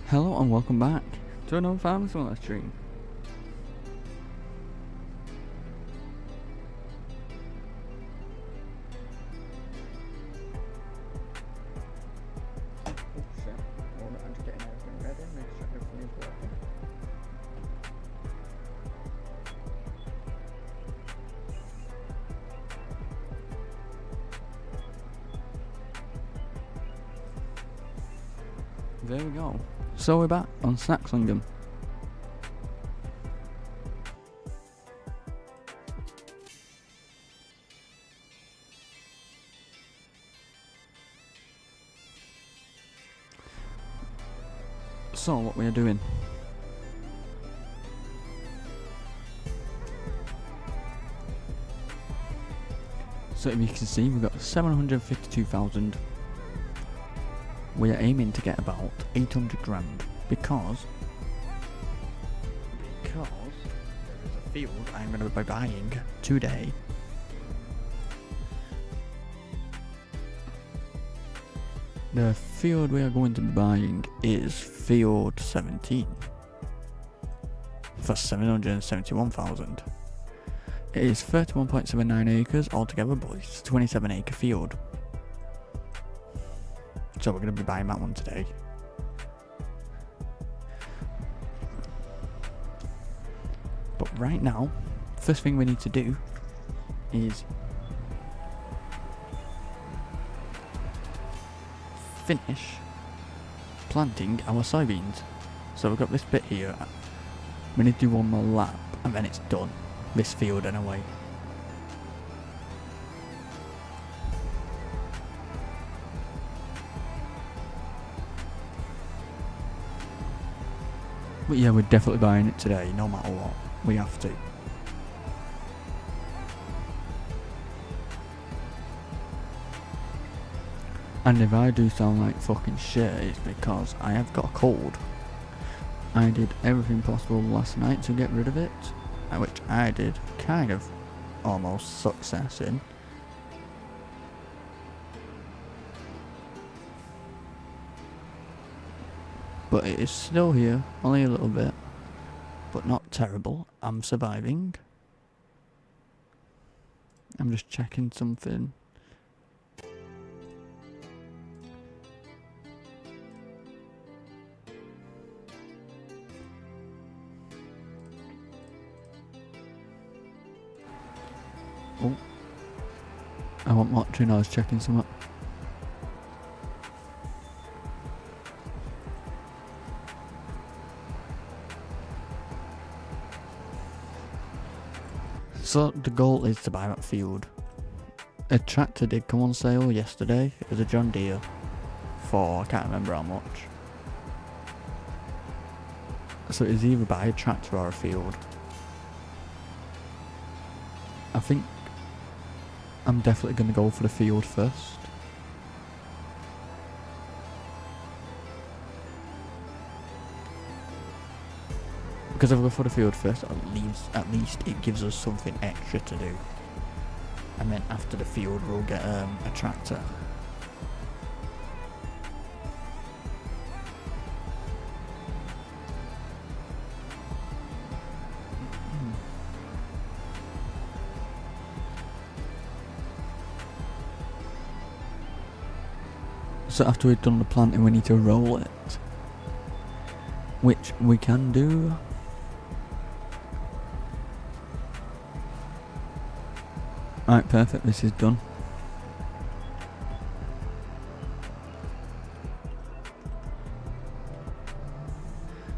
Hello and welcome back to another Farming Simulator stream. Oh shit, I'm just getting everything ready, make sure everything is working. There we go. So we're back on Saxlingham. So what we are doing? So if you can see, we've got 752,000. We are aiming to get about 800 grand because there is a field I'm going to be buying today. The field we are going to be buying is field 17 for 771,000. It is 31.79 acres altogether, but it's a 27 acre field. So we're going to be buying that one today. But right now, first thing we need to do is finish planting our soybeans. So we've got this bit here. We need to do one more lap and then it's done. This field anyway. But yeah, we're definitely buying it today, no matter what. We have to. And if I do sound like fucking shit, it's because I have got a cold. I did everything possible last night to get rid of it, which I did kind of almost success in. But it is still here, only a little bit, but not terrible. I'm surviving. I'm just checking something. Oh, I wasn't watching, I was checking something. So the goal is to buy that field. A tractor did come on sale yesterday. It was a John Deere for, I can't remember how much. So it's either buy a tractor or a field. I think I'm definitely going to go for the field first. Because if we go for the field first, at least it gives us something extra to do. And then after the field, we'll get a tractor. So after we've done the planting, we need to roll it. Which we can do. Alright, perfect, this is done.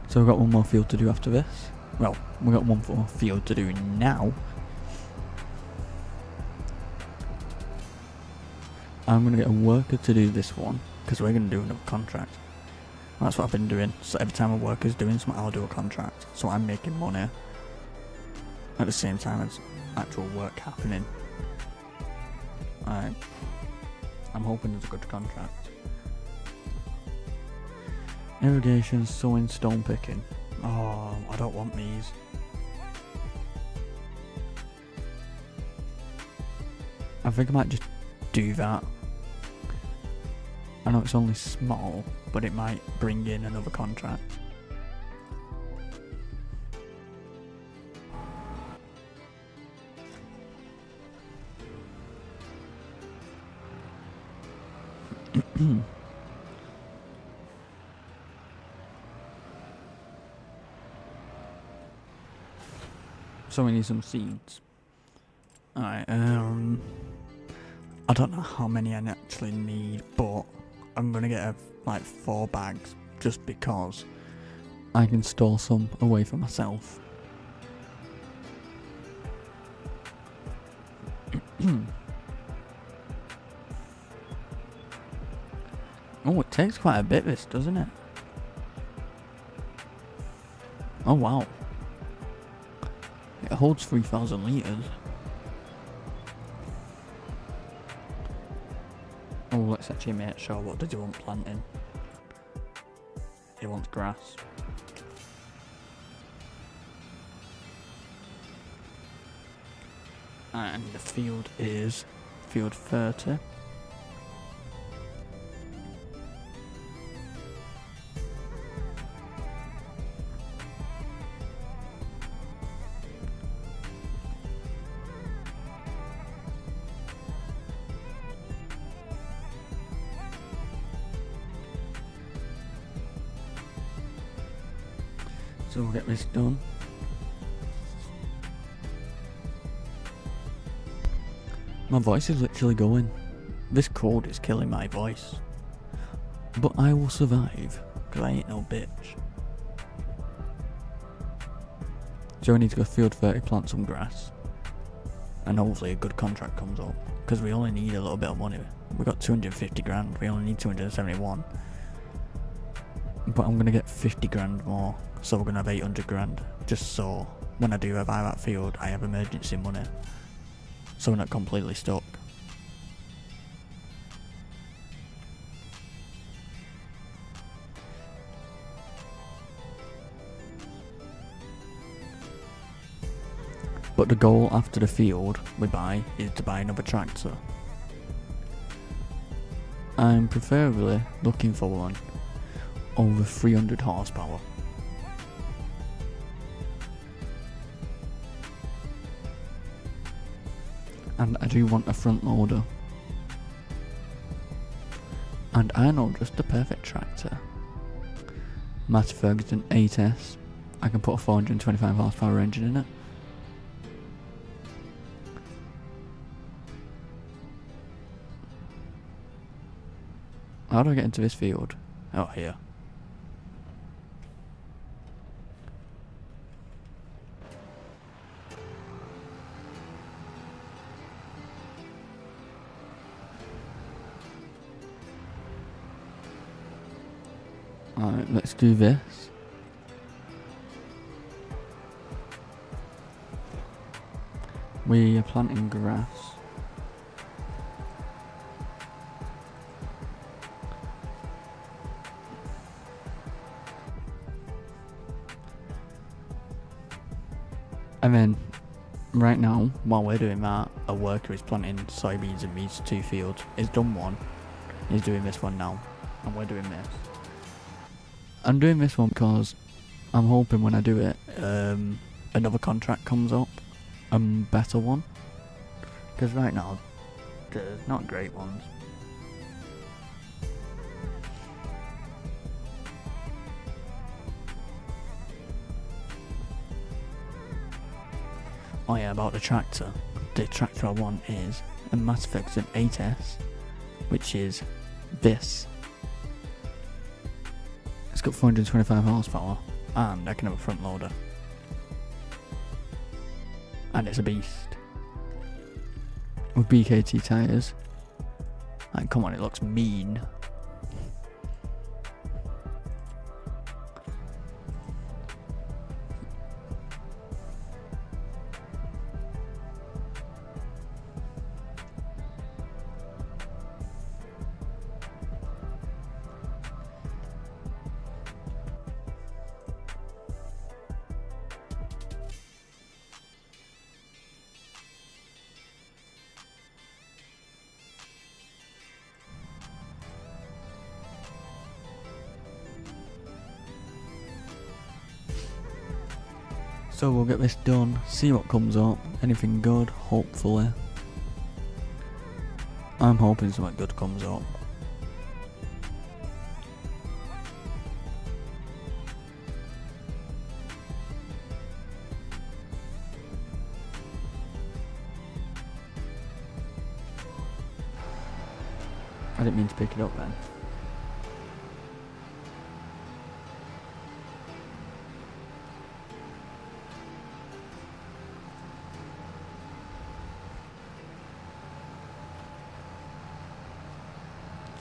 So we've got one more field to do after this. Well, we've got one more field to do now. I'm going to get a worker to do this one, because we're going to do another contract. That's what I've been doing, so every time a worker's doing something, I'll do a contract. So I'm making money at the same time as actual work happening. I'm hoping it's a good contract. Irrigation, sowing, stone picking. Oh, I don't want these. I think I might just do that. I know it's only small, but but it might bring in another contract. So we need some seeds. Alright, I don't know how many I actually need, but I'm gonna get like 4 bags just because I can store some away for myself. Oh, it takes quite a bit, this, doesn't it? Oh, wow. It holds 3,000 litres. Oh, let's actually make sure. What does he want planting? He wants grass. And the field is field 30. So we'll get this done. My voice is literally going. This cold is killing my voice. But I will survive, because I ain't no bitch. So I need to go field 30, plant some grass. And hopefully a good contract comes up. Because we only need a little bit of money. We got 250 grand, we only need 271. But I'm going to get 50 grand more. So we're going to have 800 grand. Just so when I do buy that field, I have emergency money. So we're not completely stuck. But the goal after the field we buy is to buy another tractor. I'm preferably looking for one over 300 horsepower. And I do want a front loader. And I know just the perfect tractor. Massey Ferguson 8S. I can put a 425 horsepower engine in it. How do I get into this field? Oh, here. Alright, let's do this. We are planting grass. And then, right now, while we're doing that, a worker is planting soybeans in these 2 fields. He's done one. He's doing this one now. And we're doing this. I'm doing this one because I'm hoping when I do it, another contract comes up. A better one. Because right now, there's not great ones. Oh yeah, about the tractor. The tractor I want is a Massey Ferguson 8S, which is this. It's got 425 horsepower, and I can have a front loader. And it's a beast. With BKT tyres. And come on, it looks mean. So we'll get this done, see what comes up, anything good, hopefully. I'm hoping something good comes up. I didn't mean to pick it up then.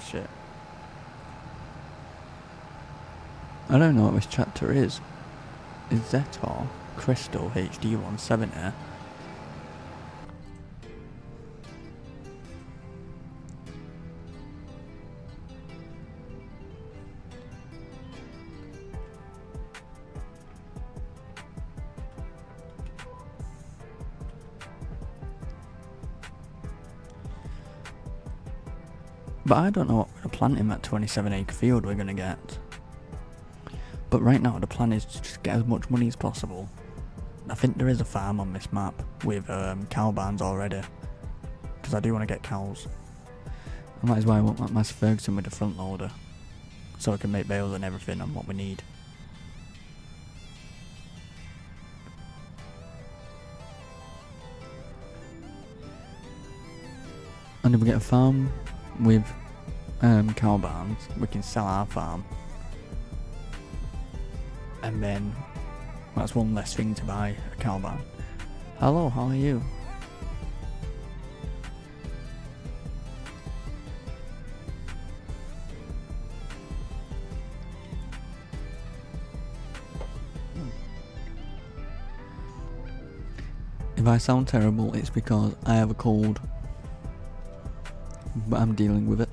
Shit. I don't know what this tractor is. Is Zetor Crystal HD 170? But I don't know what we're planting that 27 acre field we're going to get. But right now the plan is to just get as much money as possible. I think there is a farm on this map with cow barns already. Because I do want to get cows. And that is why I want that Mass Ferguson with the front loader. So I can make bales and everything and what we need. And if we get a farm with cow barns, we can sell our farm. And then that's one less thing to buy a cow barn. Hello, how are you? If I sound terrible, it's because I have a cold. But I'm dealing with it.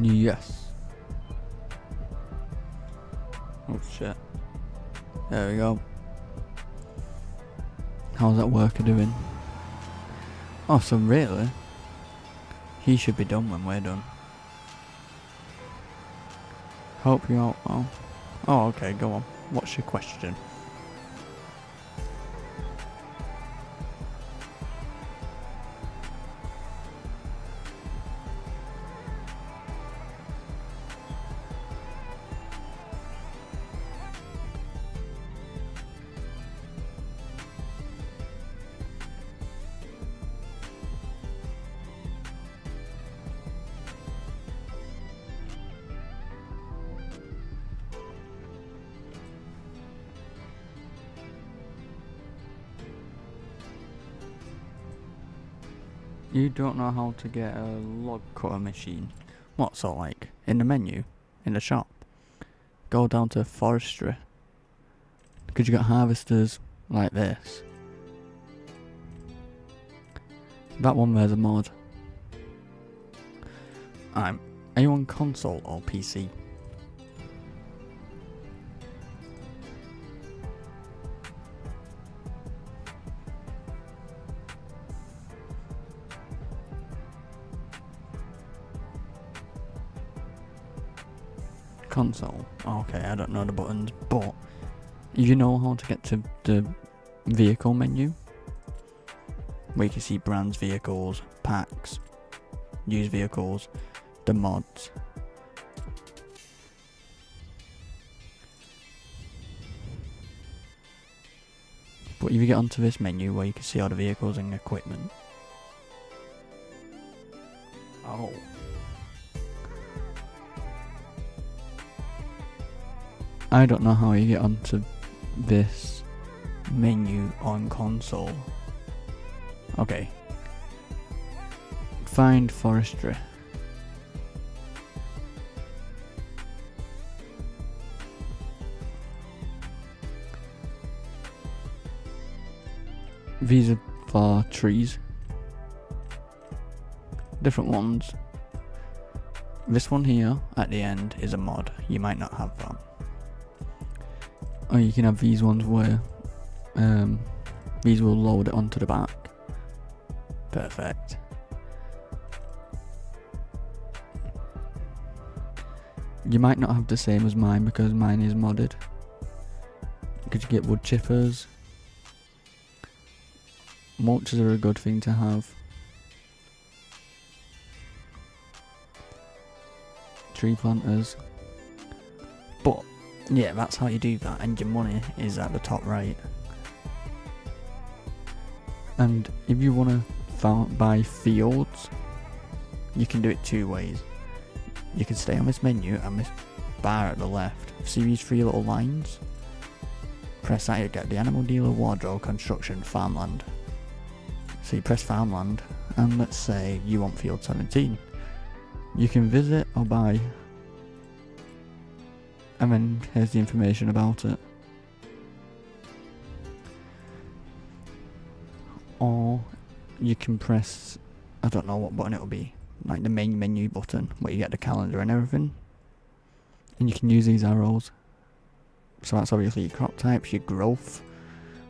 Yes. Oh shit. There we go. How's that worker doing? Oh, so really? He should be done when we're done. Hope you out well. Oh, okay, go on. What's your question? You don't know how to get a log cutter machine? What, sort of like in the menu? In the shop? Go down to forestry. Because you got harvesters like this. That one there's a mod. Are you on console or PC? Console. Okay, I don't know the buttons, but you know how to get to the vehicle menu? Where you can see brands, vehicles, packs, used vehicles, the mods. But if you get onto this menu where you can see all the vehicles and equipment. Oh. I don't know how you get onto this menu on console. Okay. Find forestry. These are for trees. Different ones. This one here at the end is a mod. You might not have that. Or you can have these ones where these will load it onto the back. Perfect. You might not have the same as mine because mine is modded. Because you get wood chippers. Mulches are a good thing to have. Tree planters. But yeah, that's how you do that, and your money is at the top right. And if you want to buy fields, you can do it two ways. You can stay on this menu and this bar at the left. See these three little lines? Press that, you get the animal dealer, wardrobe, construction, farmland. So you press farmland, and let's say you want field 17. You can visit or buy, and then here's the information about it. Or you can press, I don't know what button it'll be, like the main menu button where you get the calendar and everything. And you can use these arrows. So that's obviously your crop types, your growth,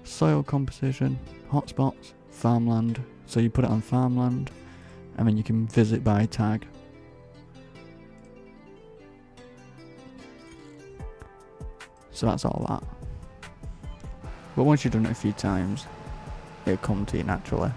soil composition, hotspots, farmland. So you put it on farmland, and then you can visit by tag. So that's all that. But once you've done it a few times, it'll come to you naturally.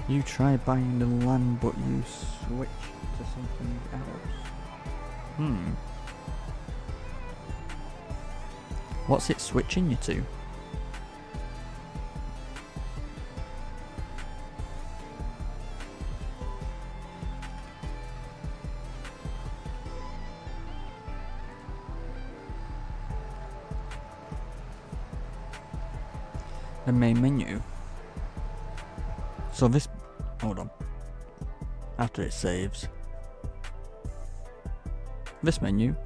You try buying the land, but you switch to something else. What's it switching you to? The main menu. So this, hold on, after it saves, this menu,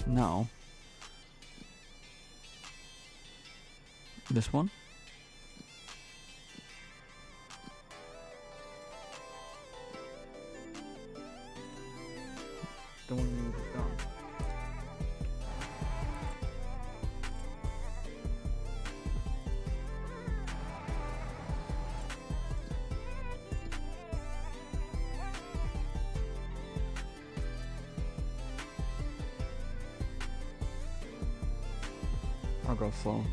now, this one, the one you just done. I'll go slow.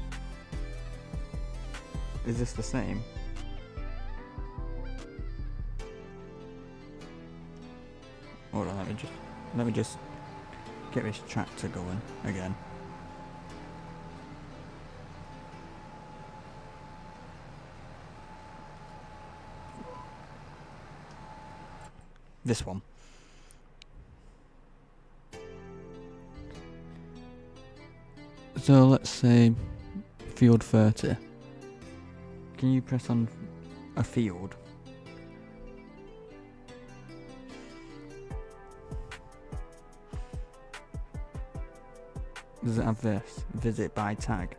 Is this the same? Hold on, let me just get this tractor going again. This one. So let's say field 30. Can you press on a field? Does it have this? Visit by tag.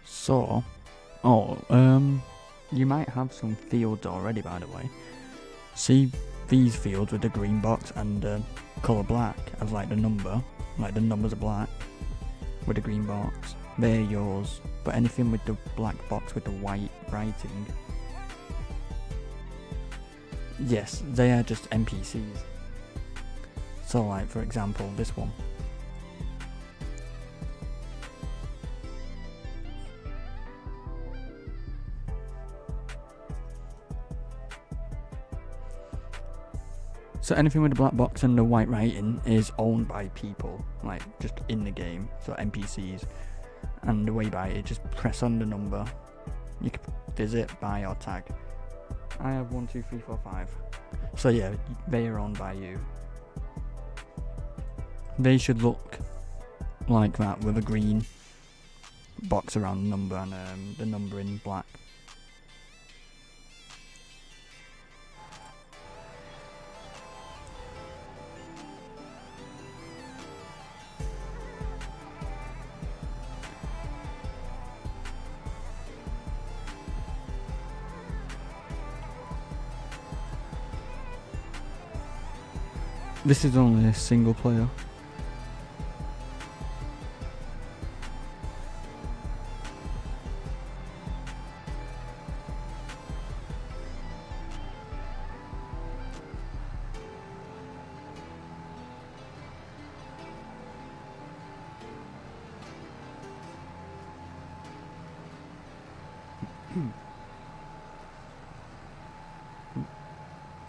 So, you might have some fields already, by the way. See these fields with the green box and colour black as like the number, like the numbers are black with the green box. They're yours, but anything with the black box with the white writing, yes, they are just NPCs. So like for example this one. So anything with a black box and the white writing is owned by people, like just in the game, so NPCs. And the way you buy it, just press on the number. You can visit, buy or tag. I have 1, 2, 3, 4, 5. So yeah, they are owned by you. They should look like that with a green box around the number and the number in black. This is only a single player.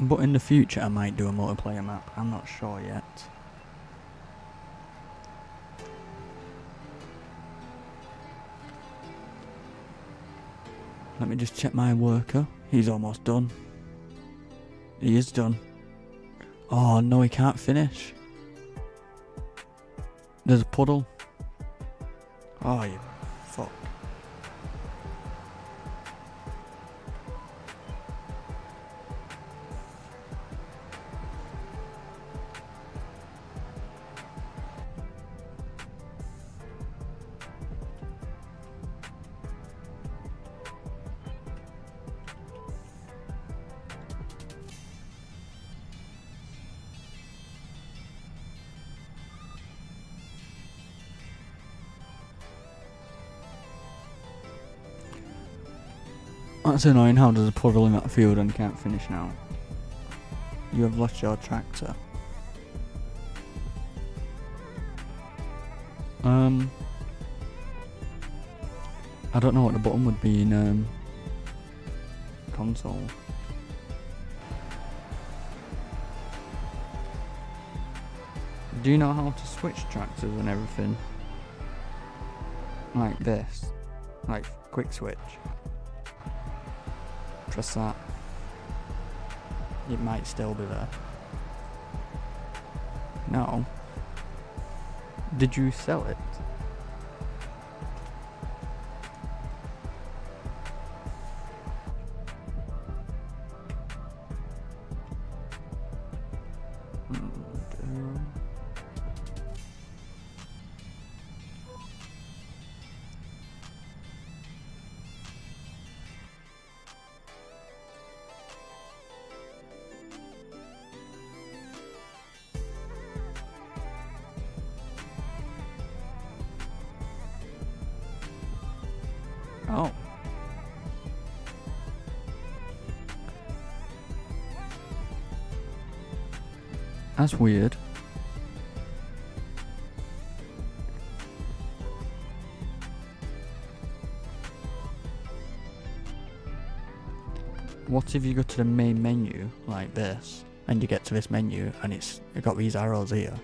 But in the future I might do a multiplayer map, I'm not sure yet. Let me just check my worker. He's almost done. He is done. Oh no, he can't finish. There's a puddle. Oh you fuck. That's annoying. How does a puddle in that field and can't finish now? You have lost your tractor. I don't know what the button would be in console. Do you know how to switch tractors and everything? Like this. Like quick switch. Press that. It might still be there. No. Did you sell it? Oh. That's weird. What if you go to the main menu like this and you get to this menu and it's got these arrows here?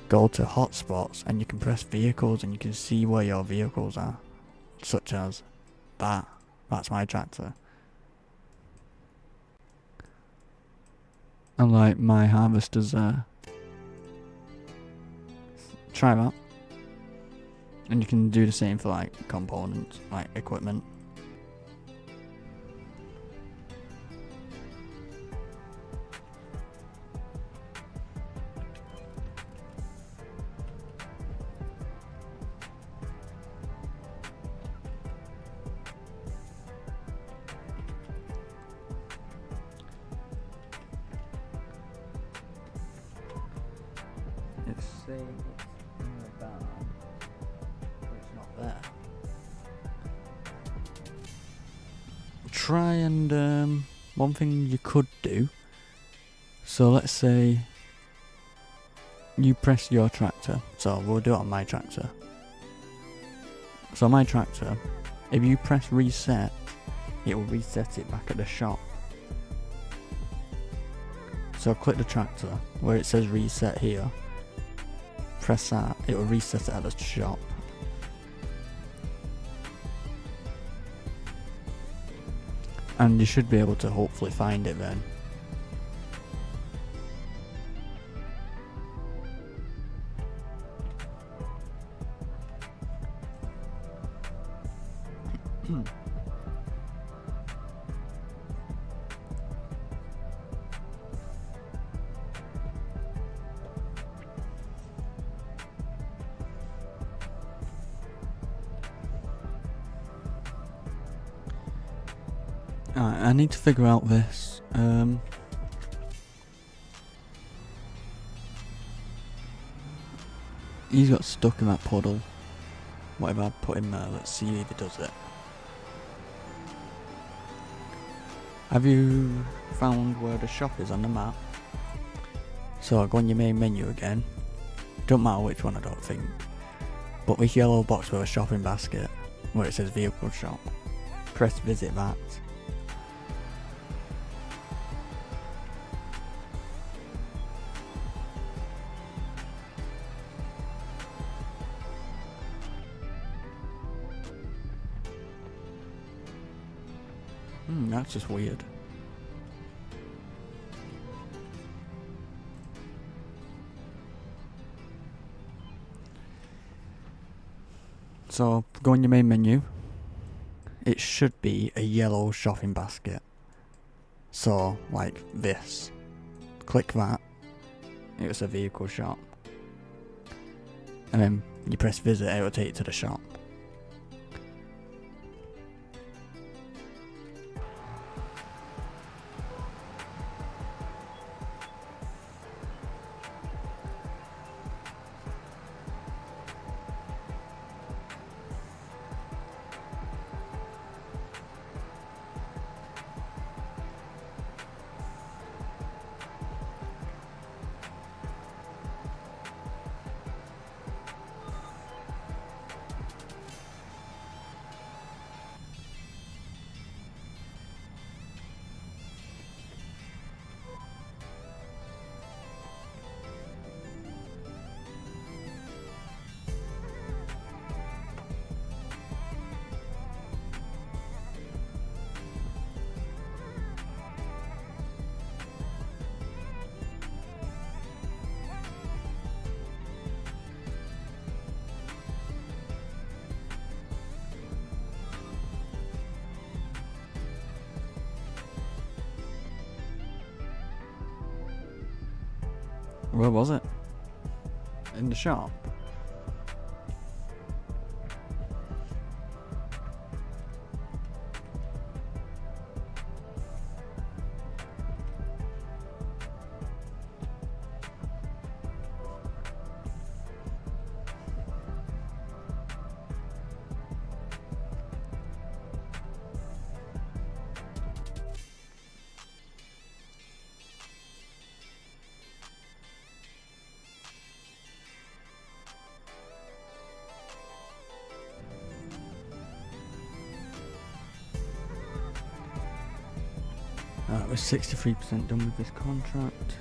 Go to hotspots and you can press vehicles and you can see where your vehicles are. Such as that. That's my tractor. And like my harvester's there. Try that. And you can do the same for like components, like equipment. It's saying it's in the barn, but it's not there. Try and one thing you could do. So let's say you press your tractor. So we'll do it on my tractor. So my tractor, if you press reset, it will reset it back at the shop. So click the tractor where it says reset here. Press that, it will reset it at the shop. And you should be able to hopefully find it then. Alright, I need to figure out this. He's got stuck in that puddle. Whatever I put him there, let's see if he does it. Have you found where the shop is on the map? So go on your main menu again. Don't matter which one, I don't think. But this yellow box with a shopping basket, where it says vehicle shop. Press visit that. That's just weird. So, go on your main menu. It should be a yellow shopping basket. So, like this. Click that. It's a vehicle shop. And then you press visit, it will take you to the shop. Where was it? In the shop? We're 63% done with this contract.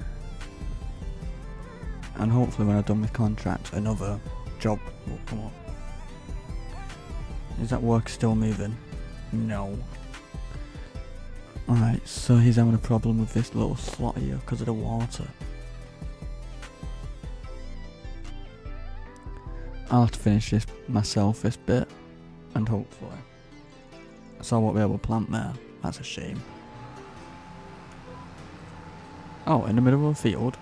And hopefully when I'm done with contract, another job will come up. Is that work still moving? No. Alright, so he's having a problem with this little slot here because of the water. I'll have to finish this myself, this bit, and hopefully. So I won't be able to plant there. That's a shame. Oh, in the middle of a field.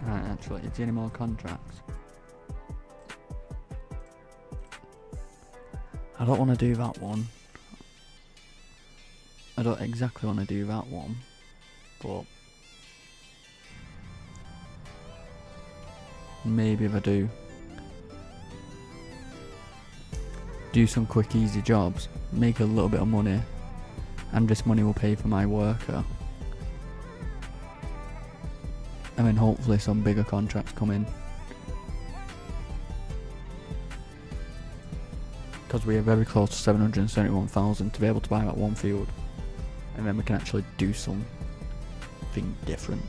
Right, actually, is there any more contracts? I don't want to do that one. I don't exactly want to do that one, but maybe if I do some quick easy jobs, make a little bit of money, and this money will pay for my worker, and then hopefully some bigger contracts come in, because we are very close to 771,000 to be able to buy that one field, and then we can actually do something different.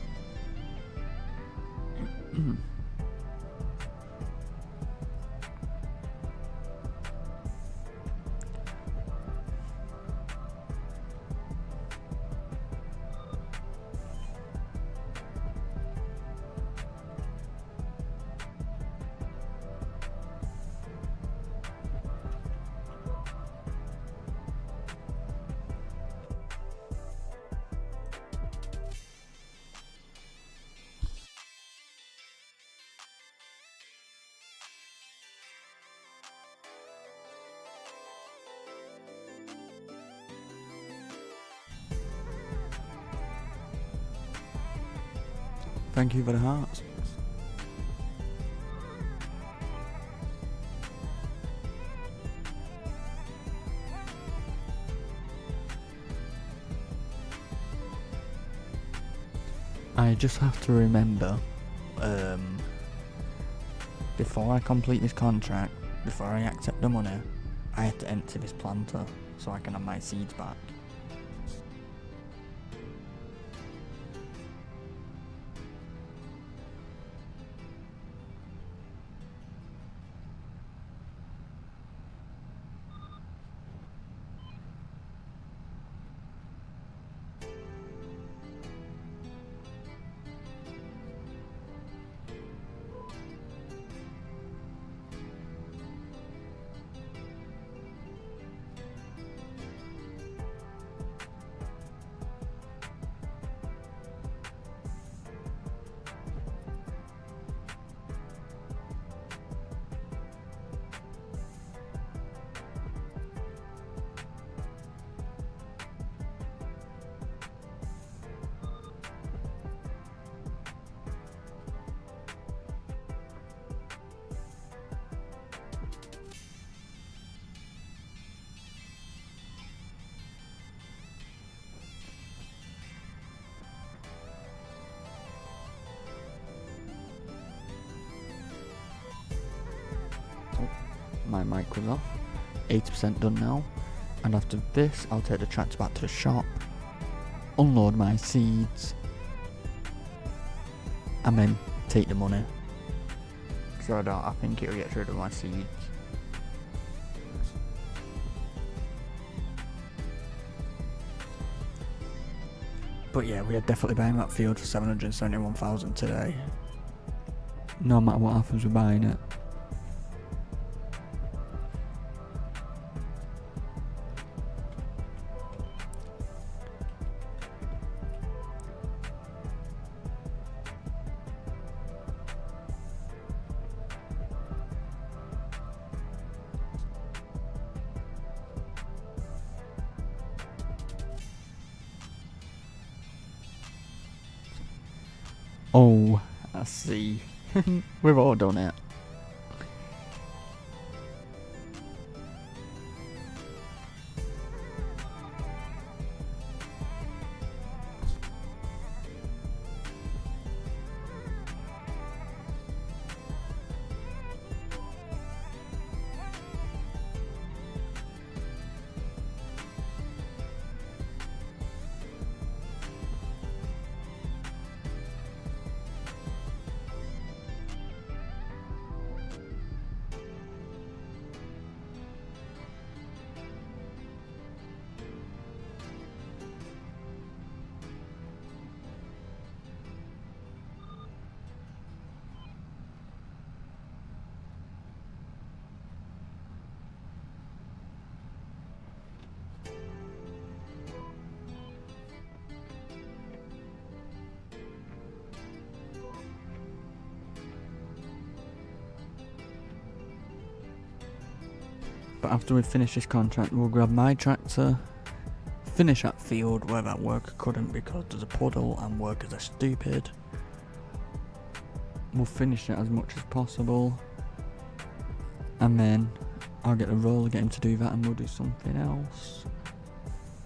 Thank you for the hearts. I just have to remember, before I complete this contract, before I accept the money, I have to empty this planter so I can have my seeds back. My mic was off. 80% done now. And after this, I'll take the tractor back to the shop, unload my seeds, and then take the money. So I think it'll get rid of my seeds. But yeah, we are definitely buying that field for 771,000 today. No matter what happens, we're buying it. Oh, I see. We've all done it. But after we finish this contract, we'll grab my tractor, finish that field where that worker couldn't because there's a puddle and workers are stupid. We'll finish it as much as possible, and then I'll get a roller, get him to do that, and we'll do something else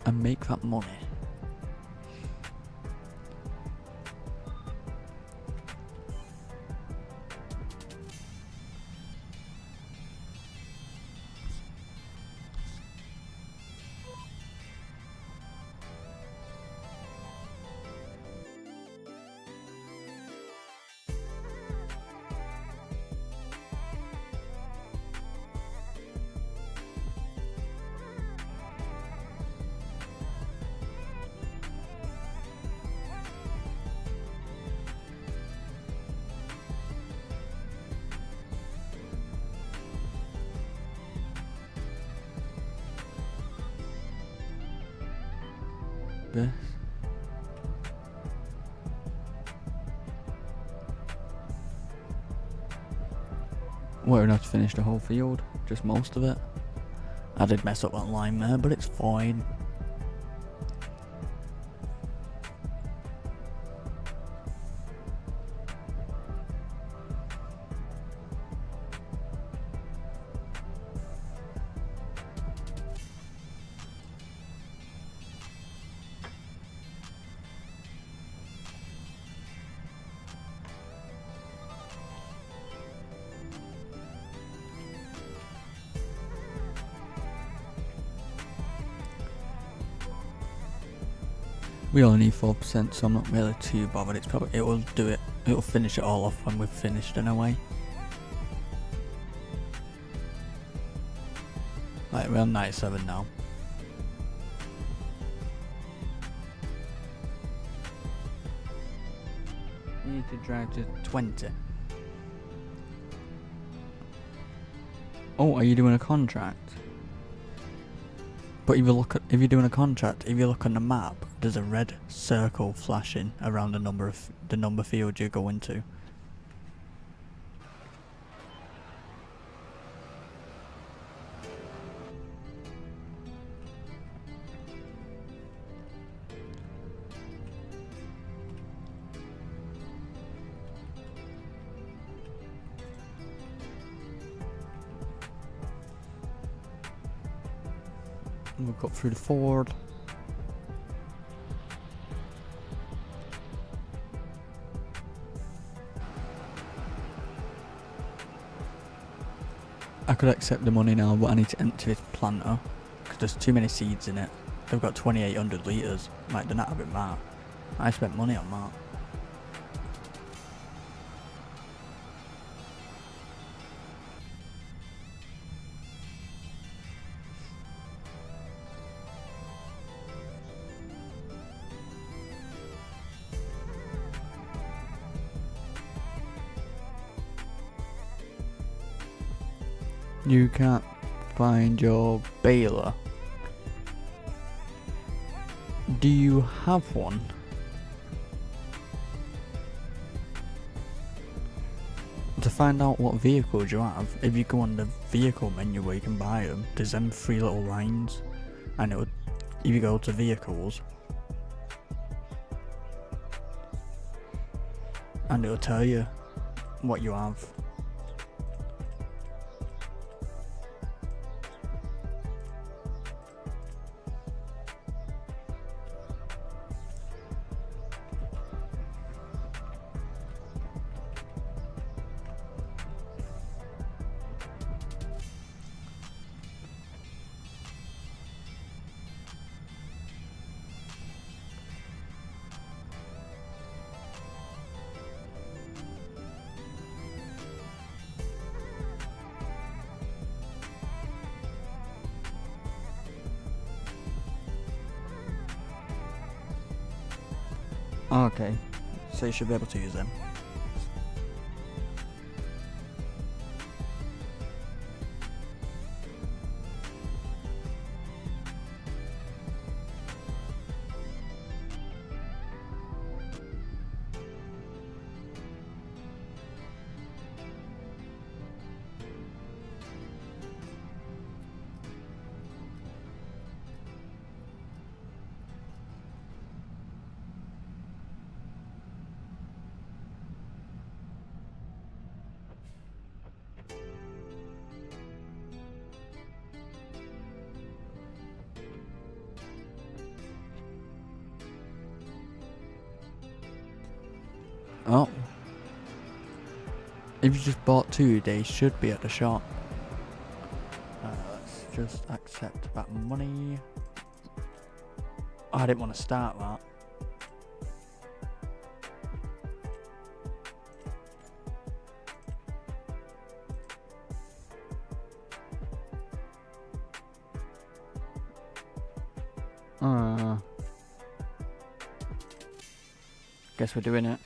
and make that money. This. Won't have to finish the whole field, just most of it. I did mess up that line there, but it's fine. We only need 4%, so I'm not really too bothered. It'll finish it all off when we've finished anyway. Right, we're on 97 now. You need to drive to 20. Oh, are you doing a contract? But if you're doing a contract, if you look on the map, there's a red circle flashing around the number field you're going to. We'll go through the ford. I could accept the money now, but I need to empty this planter because there's too many seeds in it. They've got 2,800 litres. Like, they're not having that. I spent money on that. You can't find your baler. Do you have one? To find out what vehicles you have, if you go on the vehicle menu where you can buy them, there's them 3 little lines, and if you go to vehicles, and it'll tell you what you have. Okay, so you should be able to use them. Oh. If you just bought 2, they should be at the shop. Let's just accept that money. Oh, I didn't want to start that. Guess we're doing it.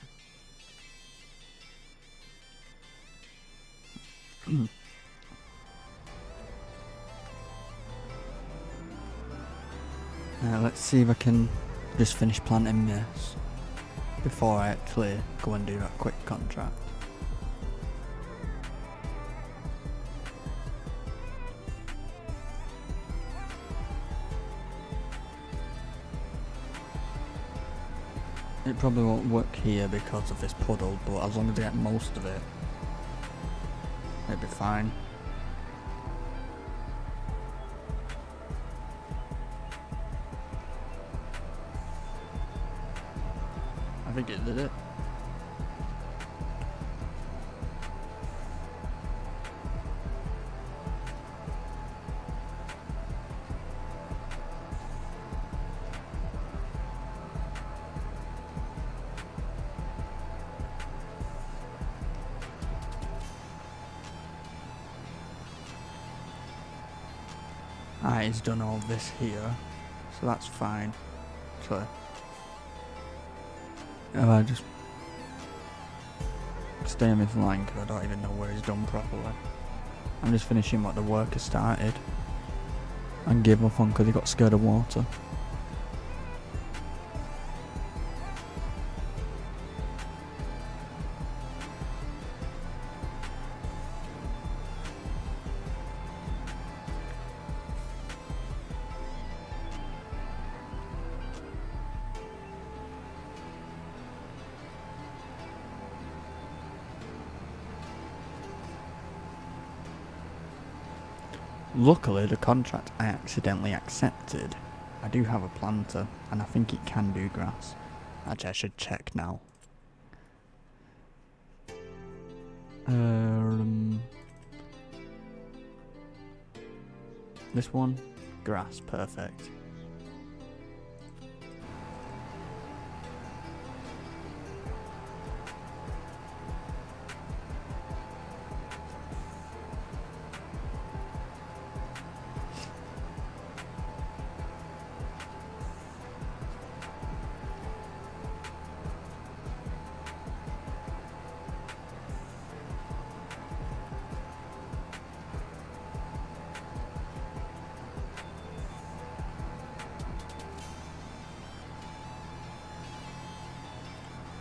Let's see if I can just finish planting this before I actually go and do that quick contract. It probably won't work here because of this puddle, but as long as I get most of it, it'll be fine. I think it did it. Alright, he's done all this here, so that's fine. So, if I just stay on this line because I don't even know where he's done properly. I'm just finishing what the worker started and gave up on because he got scared of water. Luckily, the contract I accidentally accepted, I do have a planter, and I think it can do grass. Actually, I should check now. This one, grass, perfect.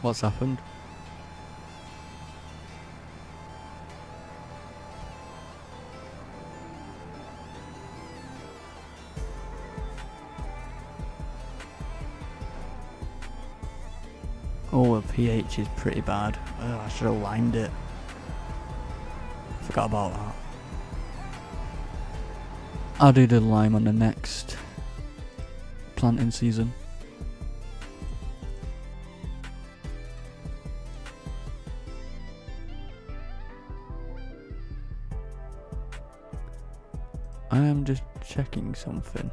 What's happened? Oh, the pH is pretty bad. Oh, I should have lined it. Forgot about that. I'll do the lime on the next planting season. I am just checking something.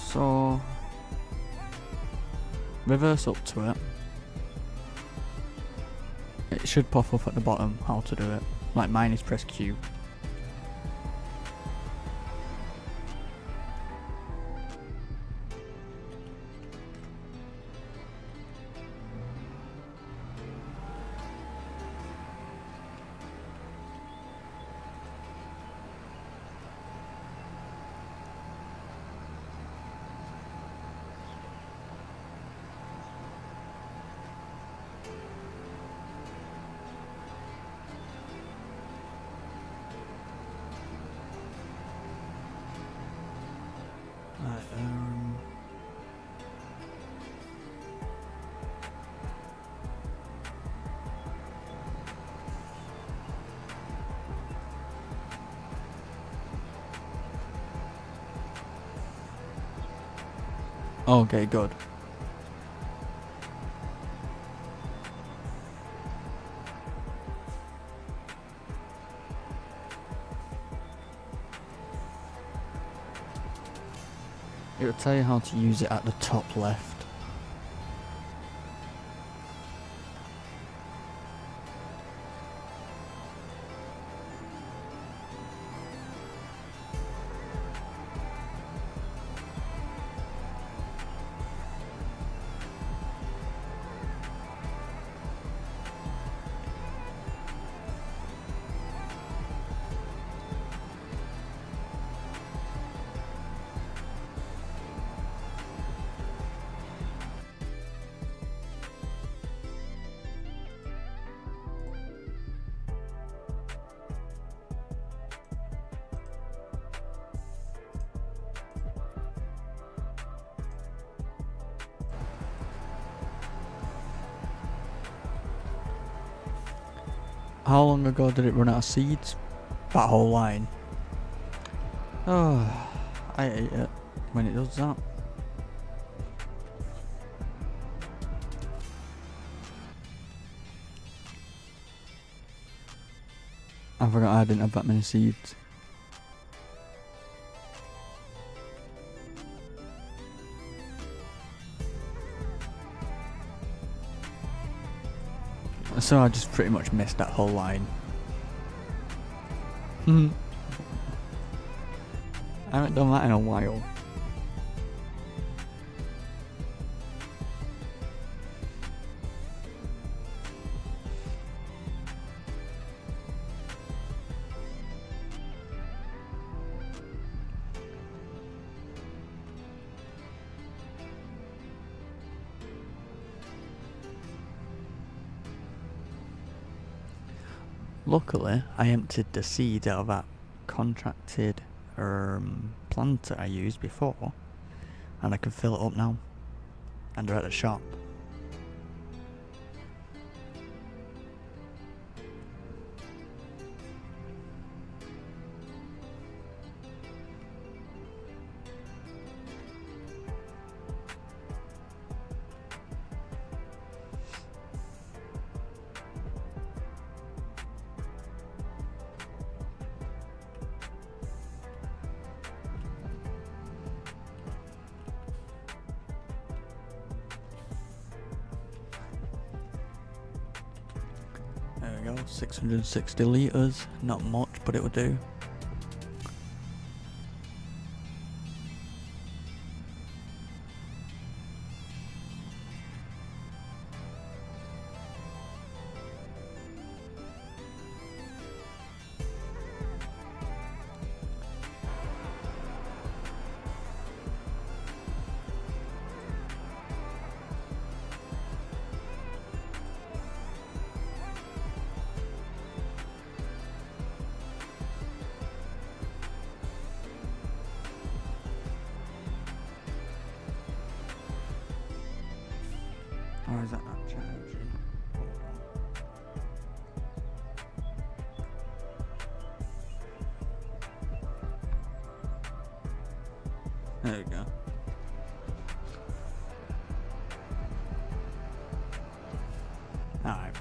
So reverse up to it. It should pop up at the bottom how to do it. Like mine is press Q. Okay, good. It'll tell you how to use it at the top left. How long ago did it run out of seeds? That whole line. Oh, I hate it when it does that. I forgot I didn't have that many seeds. So I just pretty much missed that whole line. I haven't done that in a while. Luckily, I emptied the seeds out of that contracted planter I used before, and I can fill it up now, and they're at the shop. There we go, 660 litres, not much, but it will do. Or is that not charging? Hold on. There we go. Alright.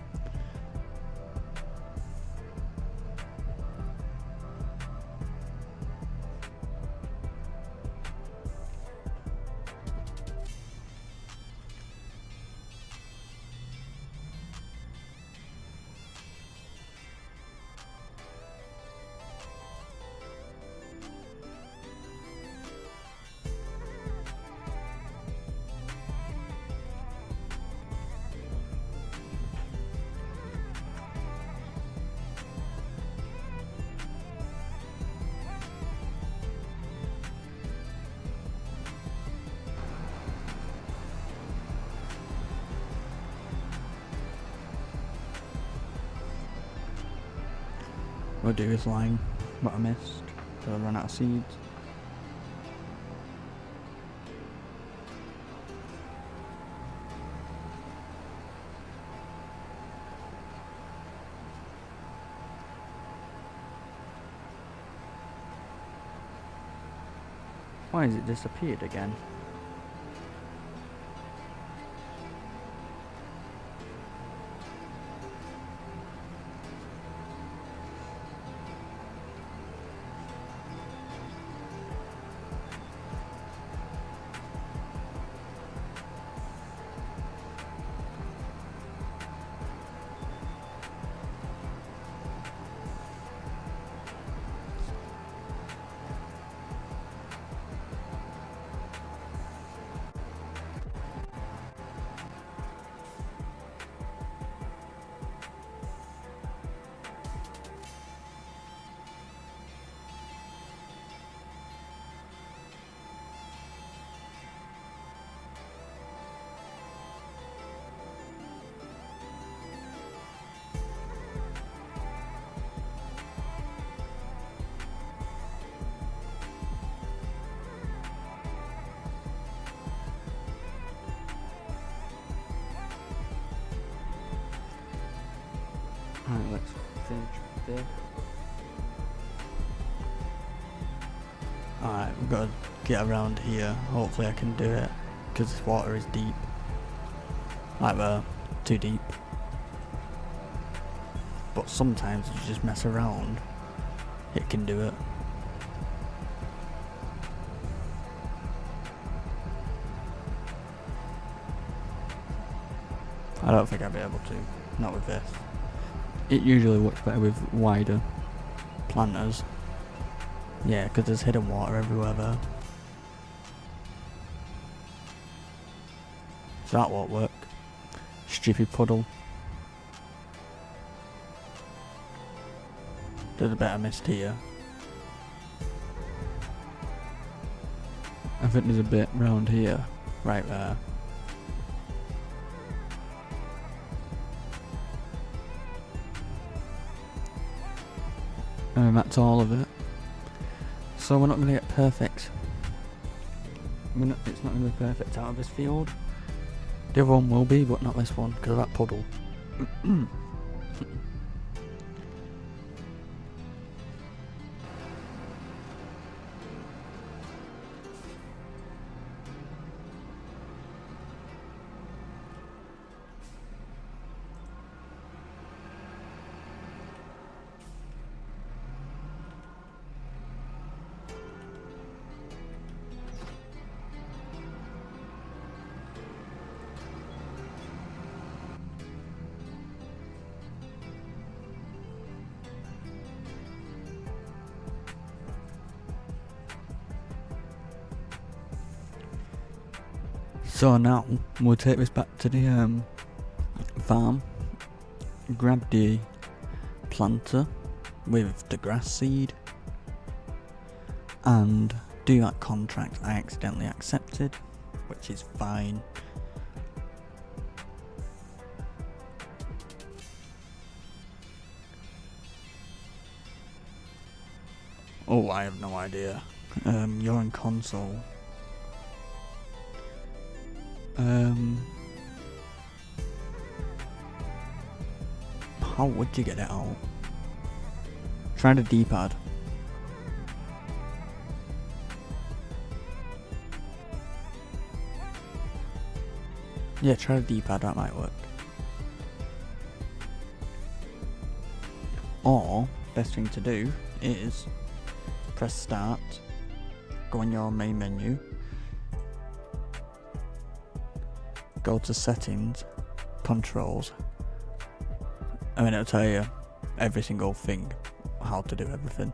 We'll do this line, what I missed, till I run out of seeds. Why has it disappeared again? Alright, let's finish this. Alright, we've got to get around here. Hopefully I can do it, because this water is deep. Like, too deep. But sometimes if you just mess around, it can do it. I don't think I'll be able to, not with this. It usually works better with wider planters. Yeah, because there's hidden water everywhere there. So that won't work. Stupid puddle. There's a bit I missed here. I think there's a bit round here. Right there. And that's all of it. So we're not going to get perfect. It's not going to be perfect out of this field. The other one will be, but not this one, because of that puddle. So now we'll take this back to the farm, grab the planter with the grass seed, and do that contract I accidentally accepted, which is fine. Oh, I have no idea. You're in console. How would you get it out? Try the D-pad. Yeah, try the D-pad, that might work. Or, best thing to do is press start, go on your main menu, go to settings, controls, and then it'll tell you every single thing, how to do everything.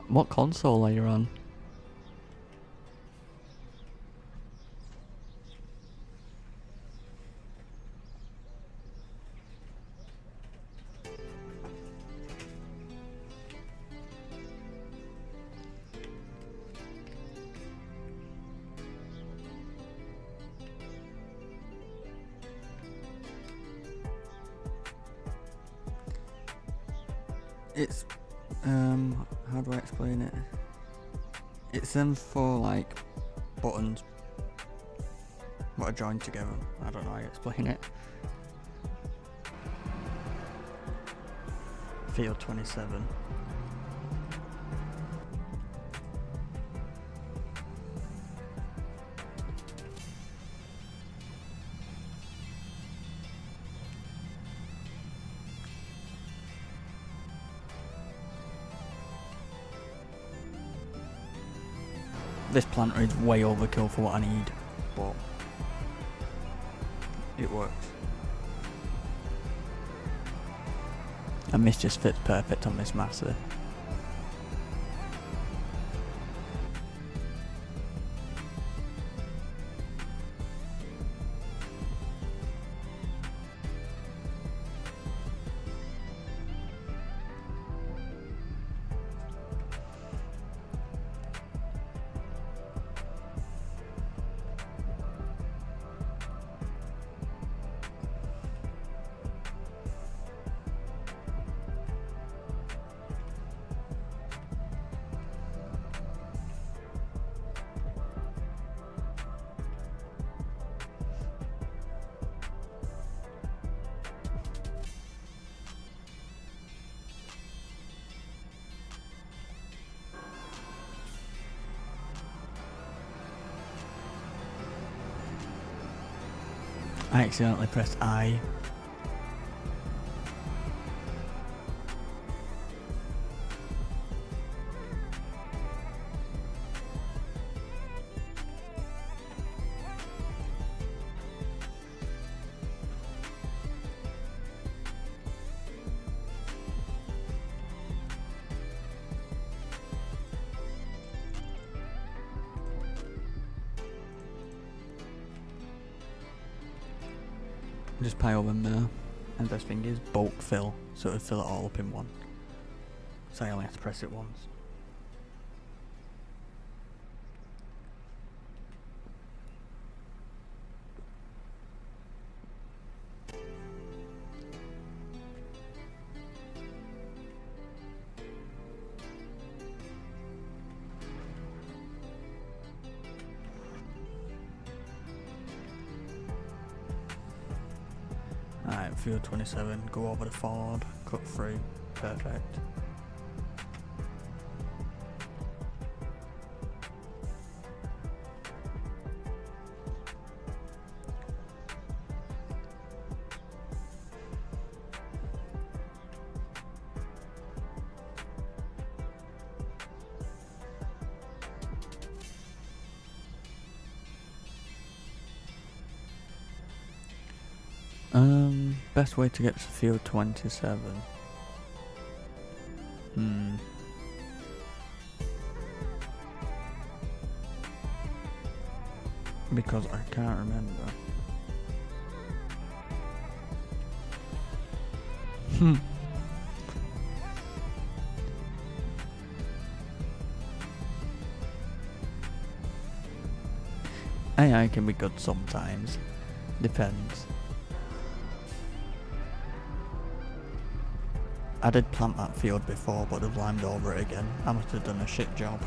What console are you on? It's, how do I explain it? It's them for, like, buttons what are joined together. I don't know how to explain it. Field 27. This planter is way overkill for what I need, but it works. And this just fits perfect on this master. I accidentally pressed I. Just pile them there. And the best thing is bulk fill, so it'll fill it all up in one. So I only have to press it once. Alright, field 27, go over the ford, cut through, perfect. Best way to get to field 27. Because I can't remember. AI can be good sometimes. Depends. I did plant that field before, but I've limed over it again. I must have done a shit job.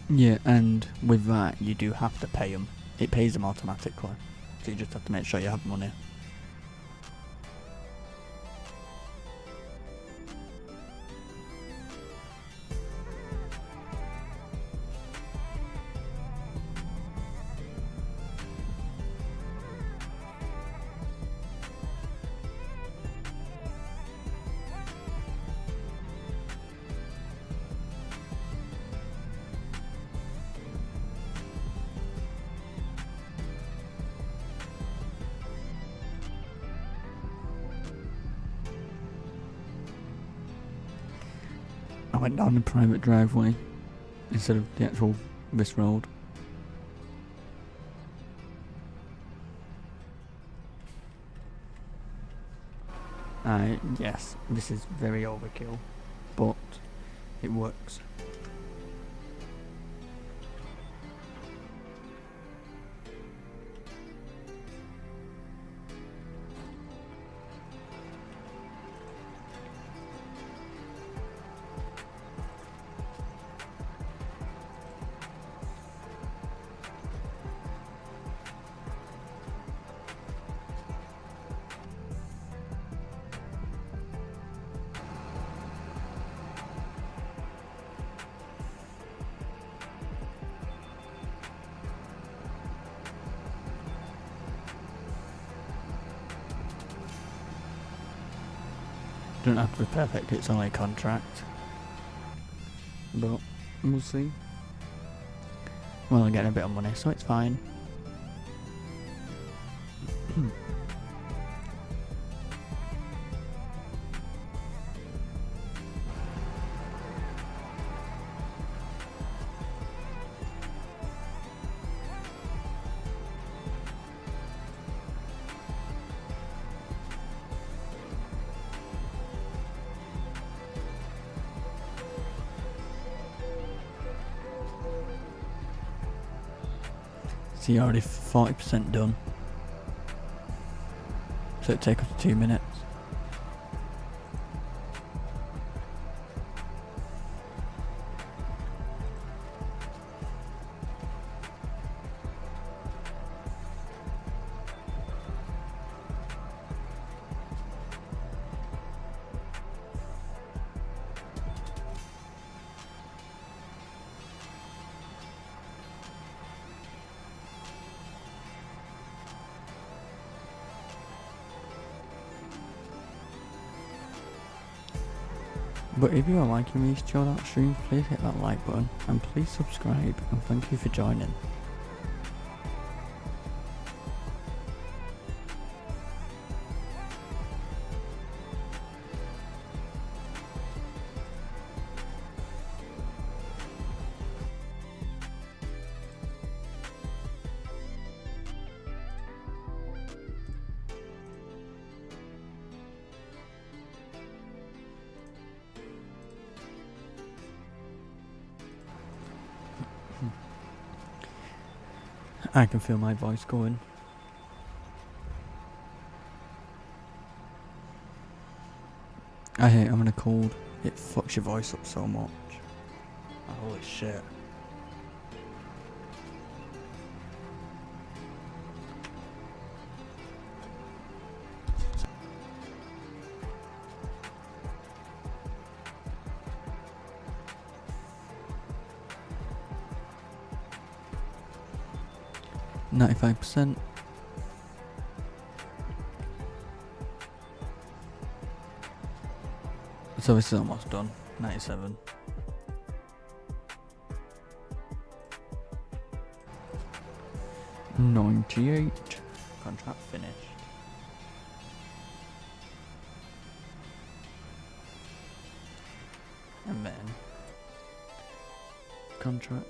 Yeah, and with that, you do have to pay them. It pays them automatically, so you just have to make sure you have money. went down the private driveway instead of the actual this road. Yes, this is very overkill, but it works. Don't have to be perfect, it's only a contract. But we'll see. Well, I'm getting a bit of money, so it's fine. So you're already 40% done. So it'd take us 2 minutes. But if you are liking these chilled out streams, please hit that like button and please subscribe, and thank you for joining. I can feel my voice going. I hate having a cold. It fucks your voice up so much. Holy shit. %. So this is almost done. 97. $98. Contract finished. And then contract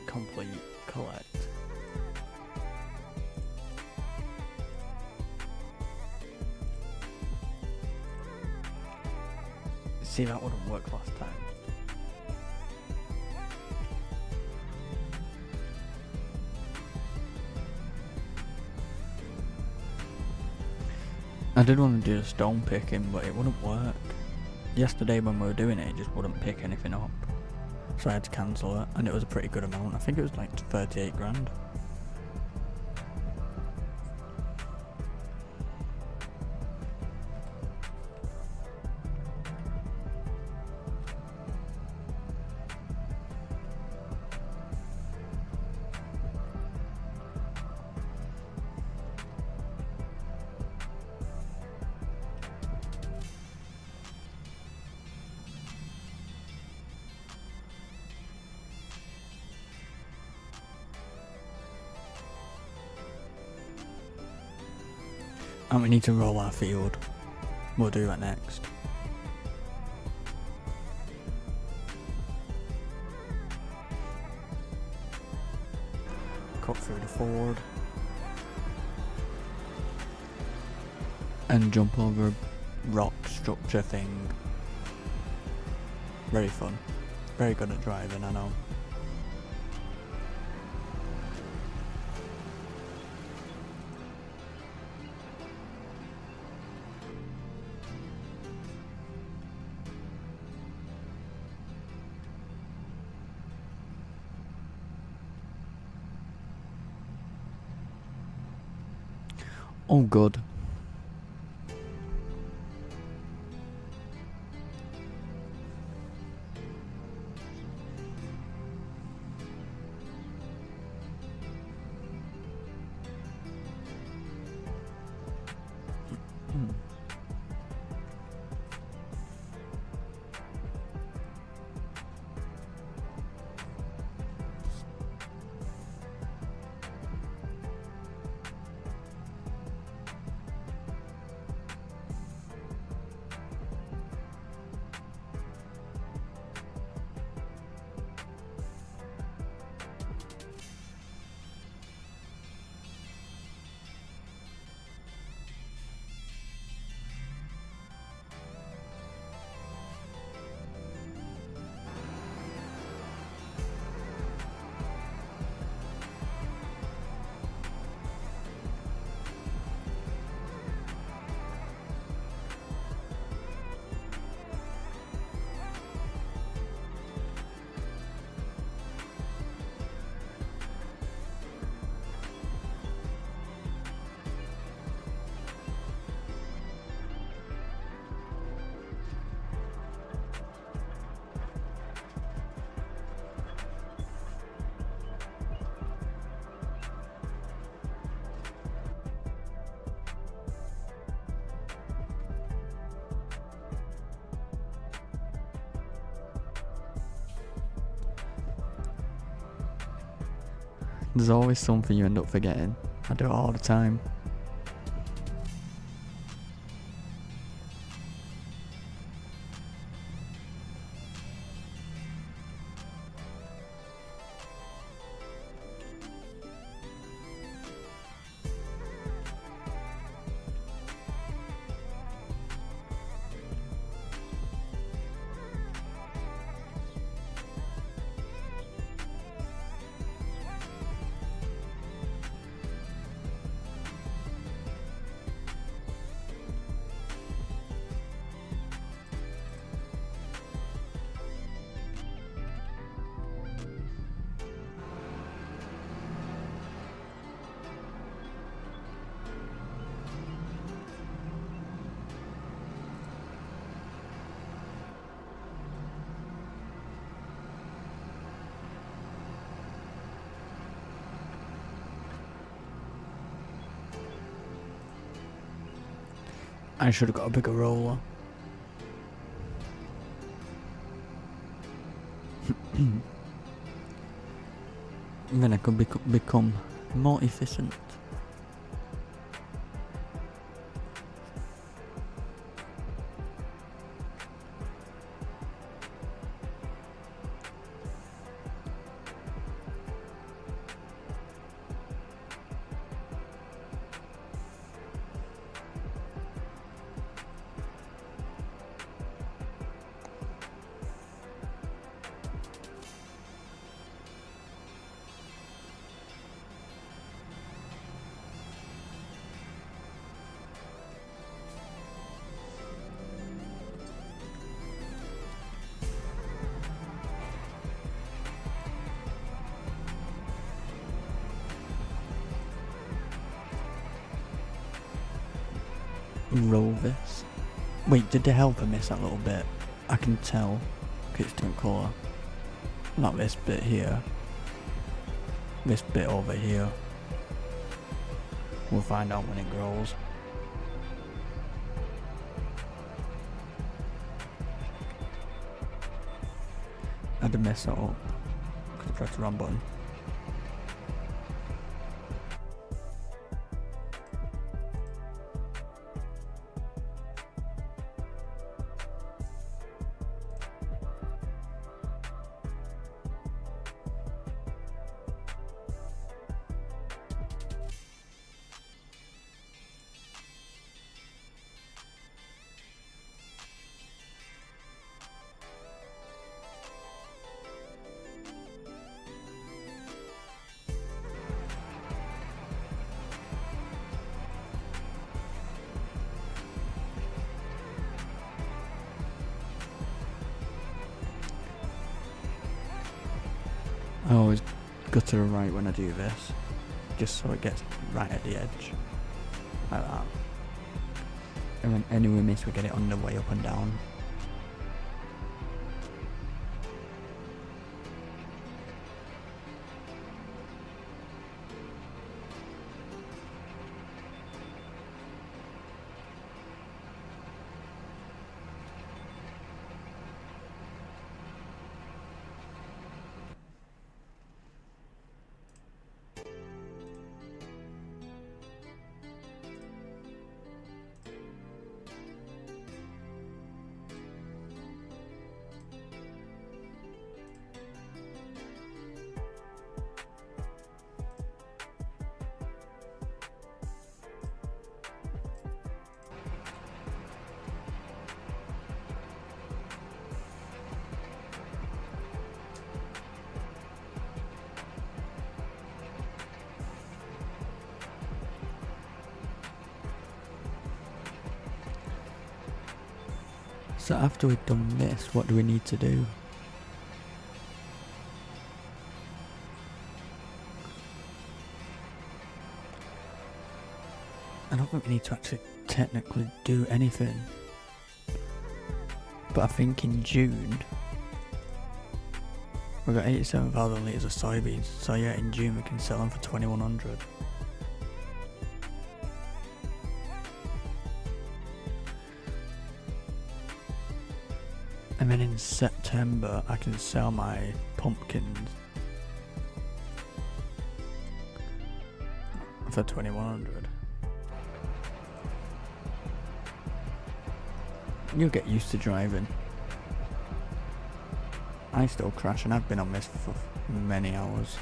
complete, collect. See, that wouldn't work last time. I did want to do the stone picking, but it wouldn't work. Yesterday when we were doing it just wouldn't pick anything up. So I had to cancel it, and it was a pretty good amount. I think it was like 38 grand. And we need to roll our field. We'll do that next. through the ford and jump over a rock structure thing. Very fun. Very good at driving, I know. Oh, good. There's always something you end up forgetting. I do it all the time. I should have got a bigger roller. Then I could become more efficient. Roll this. Wait, did the helper miss that little bit? I can tell because it's different colour. Not this bit here. This bit over here. We'll find out when it grows. I had to mess that up because I pressed the wrong button. go to the right when I do this, just so it gets right at the edge, like that. And then any we miss, we get it on the way up and down. So after we've done this, what do we need to do? I don't think we need to actually technically do anything. But I think in June, we got 87,000 litres of soybeans. So yeah, in June we can sell them for 2,100. And then in September I can sell my pumpkins for 2,100. You'll get used to driving. I still crash, and I've been on this for many hours.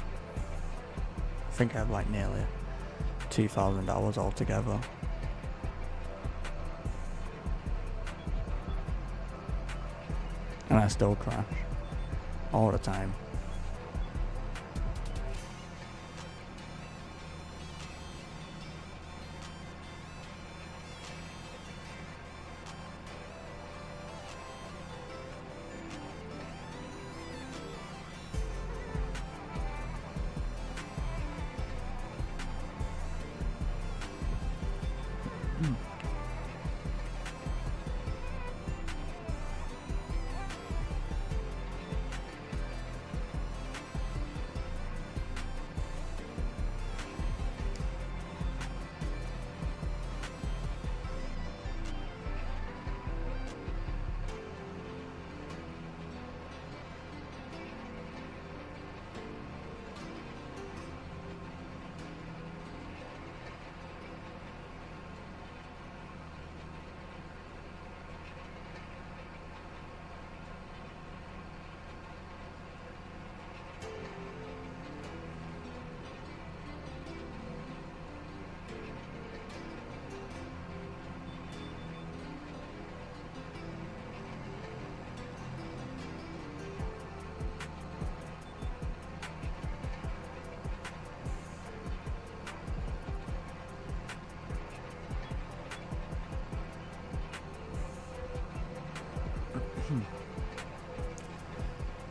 I think I have like nearly 2,000 hours altogether. And I still crash all the time.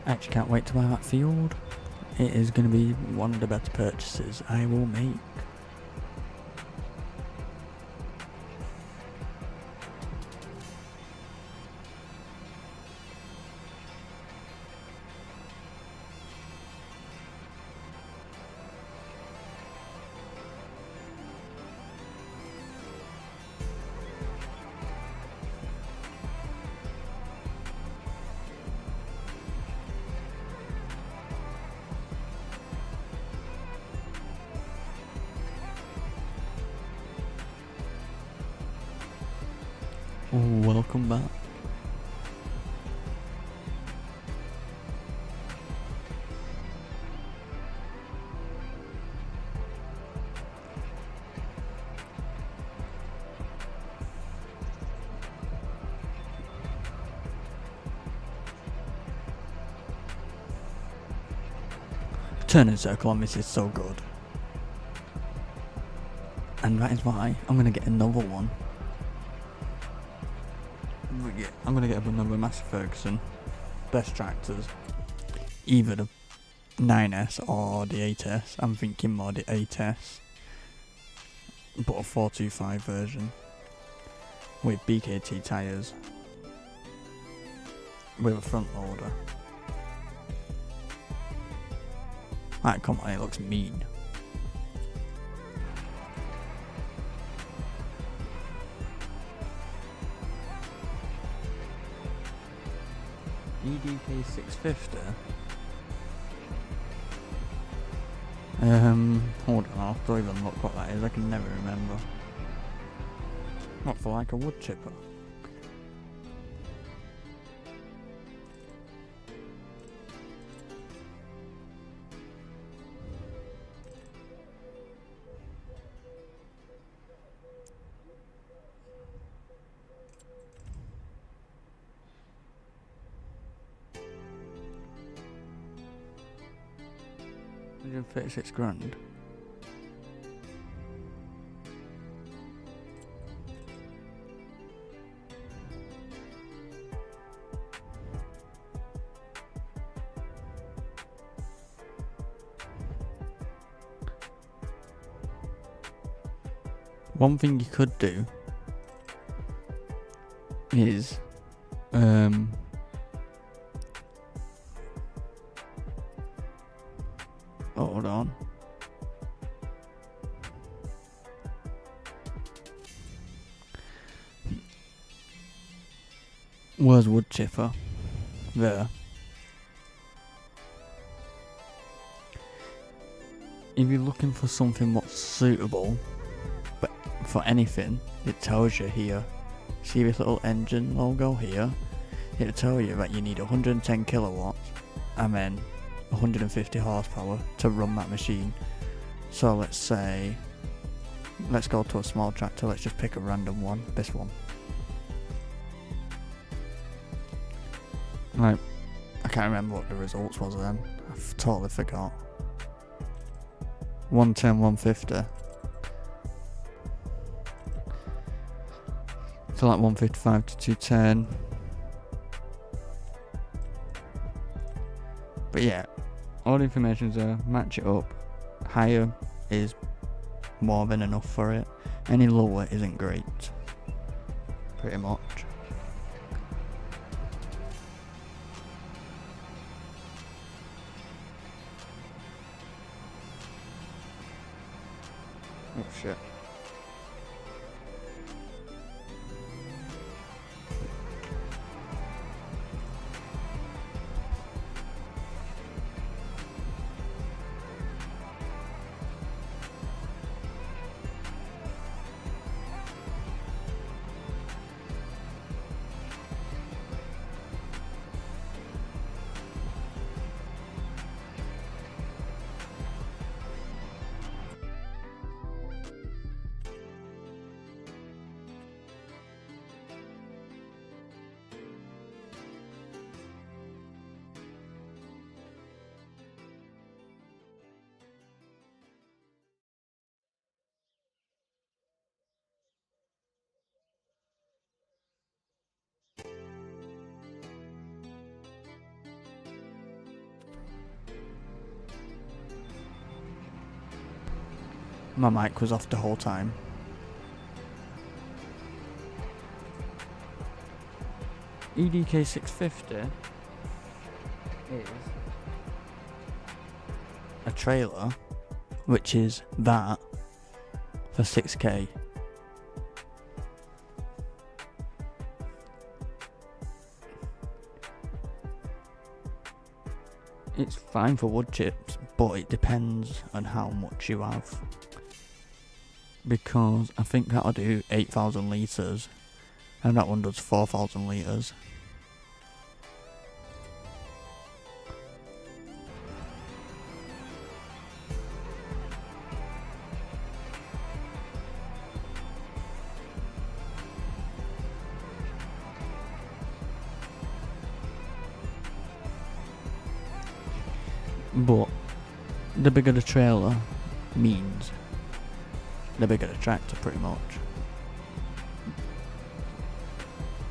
I actually can't wait to buy that field. It is going to be one of the better purchases I will make. Welcome back. Turning circle on this is so good. And that is why I'm going to get another one. I'm going to get another Massey Ferguson. Best tractors. Either the 9S or the 8S. I'm thinking more the 8S, but a 425 version with BKT tyres with a front loader. Right, come on, it looks mean. EDK 650. Hold on, I'll have to even look what that is. I can never remember. What, for like a wood chipper? £136,000. One thing you could do is hold on. Where's wood chipper? There. If you're looking for something what's suitable, but for anything, it tells you here. See this little engine logo here? It'll tell you that you need 110 kilowatts and then 150 horsepower to run that machine. So let's say, let's go to a small tractor, let's just pick a random one, this one. Right, I can't remember what the results was then, I've totally forgot. 110, 150. So like 155 to 210. But yeah, all the information's there, match it up. Higher is more than enough for it. Any lower isn't great. Pretty much. Oh shit. My mic was off the whole time. EDK 650 is a trailer, which is that for 6k. It's fine for wood chips, but it depends on how much you have. Because I think that'll do 8,000 litres and that one does 4,000 litres. But the bigger the trailer means the bigger the tractor, pretty much.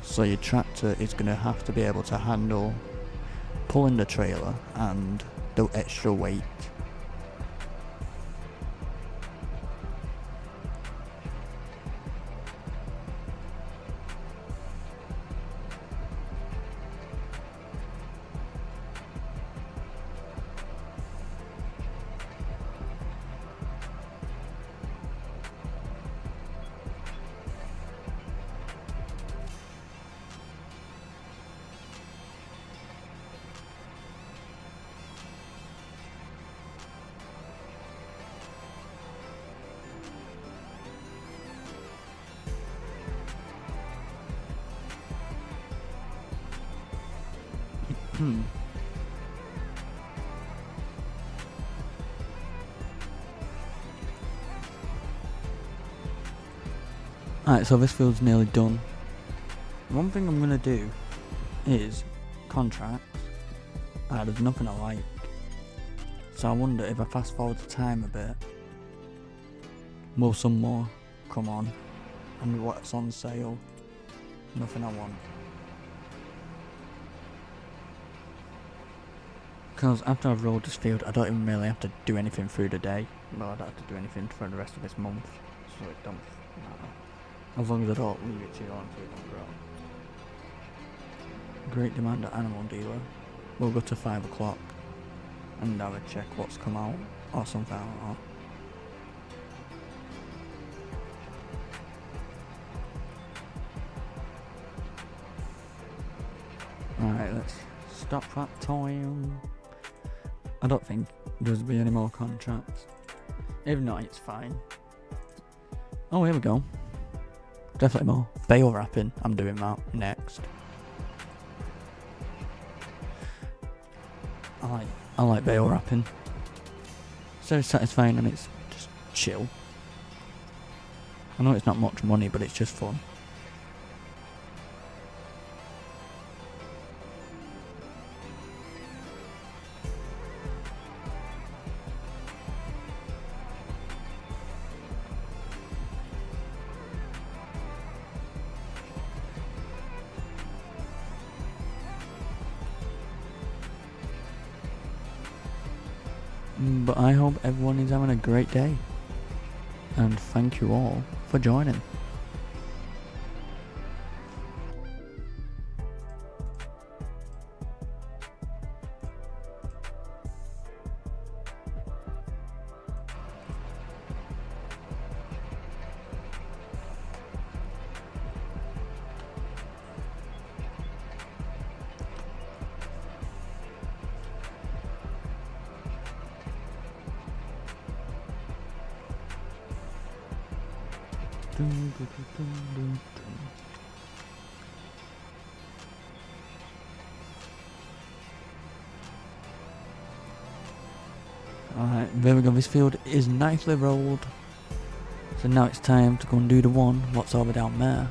So your tractor is going to have to be able to handle pulling the trailer and the extra weight. Alright, so this field's nearly done. One thing I'm gonna do is contracts. There's nothing I like. So I wonder if I fast forward the time a bit, will some more come on? And what's on sale? Nothing I want. Because after I've rolled this field, I don't even really have to do anything through the day. Well, I don't have to do anything for the rest of this month, so it don't matter. As long as I don't leave it too long so it don't grow. Great demand at animal dealer. We'll go to 5 o'clock and have a check what's come out or something like that. Alright, let's stop that time. I don't think there's be any more contracts. If not, it's fine. Oh, here we go. Definitely more. Bale wrapping. I'm doing that next. I like bale wrapping. So satisfying and it's just chill. I know it's not much money, but it's just fun. But I hope everyone is having a great day. And thank you all for joining. Alright, there we go, this field is nicely rolled. So now it's time to go and do the one, what's over down there.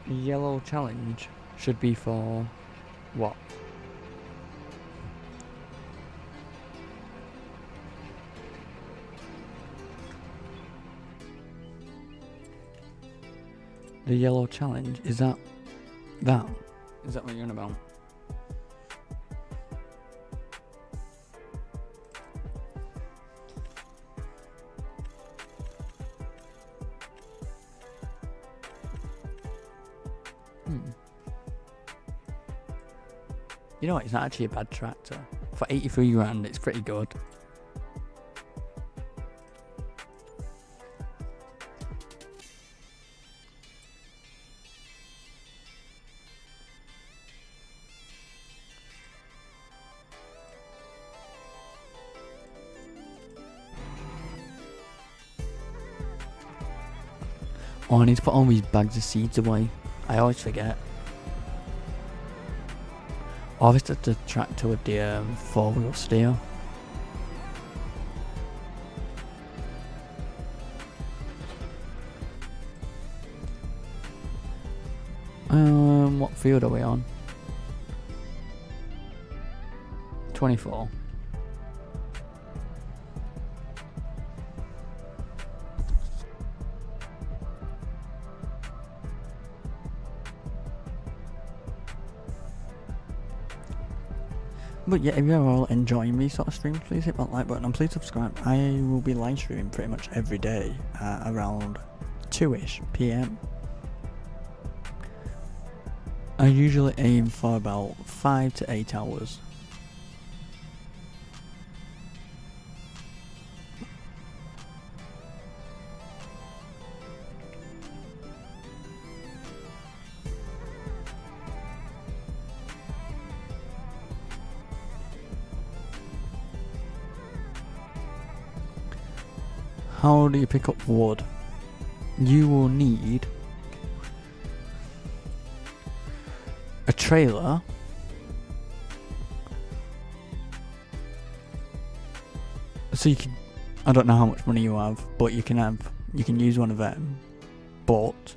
Yellow challenge should be for what? The yellow challenge, is that? Is that what you're on about? You know what, it's not actually a bad tractor. For 83 grand, it's pretty good. Oh, I need to put all these bags of seeds away. I always forget. Oh, this is the tractor with the 4-wheel steer. What field are we on? 24. But yeah, if you're all enjoying these sort of streams, please hit that like button and please subscribe. I will be live streaming pretty much every day at around 2ish PM. I usually aim for about 5 to 8 hours. How do you pick up wood? You will need a trailer, so you can, I don't know how much money you have, but you can use one of them. But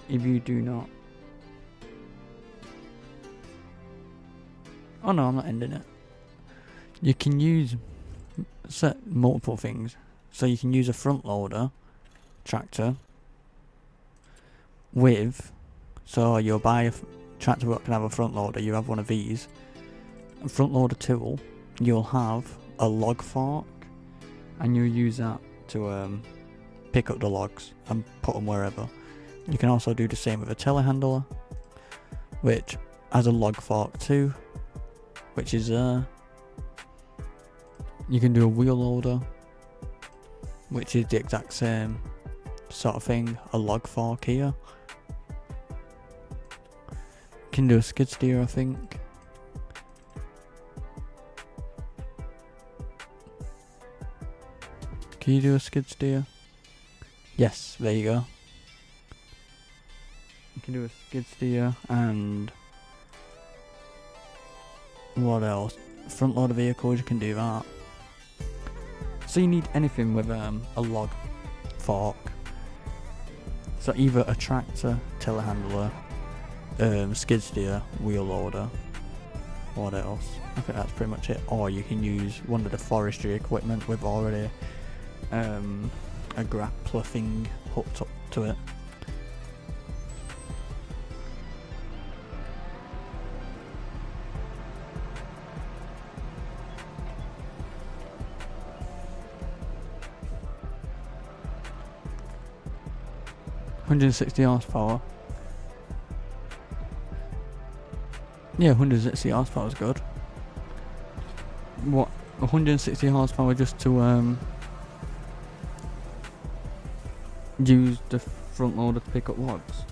if you do not, oh no, I'm not ending it. You can use multiple things. So you can use a front loader tractor with, so you'll buy a tractor that can have a front loader, you have one of these. A front loader tool, you'll have a log fork, and you'll use that to pick up the logs and put them wherever. You can also do the same with a telehandler, which has a log fork too, which is you can do a wheel loader, which is the exact same sort of thing, a log fork here. Can do a skid steer, I think. Can you do a skid steer? Yes, there you go. You can do a skid steer, and what else? Front loader vehicles, you can do that. So you need anything with a log fork. So either a tractor, telehandler, skid steer, wheel loader. What else? I think that's pretty much it. Or you can use one of the forestry equipment with already a grappler thing hooked up to it. £160 horsepower. Yeah, 160 horsepower is good. What? 160 horsepower just to use the front loader to pick up logs?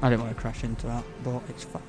I didn't want to crash into that, but it's fine.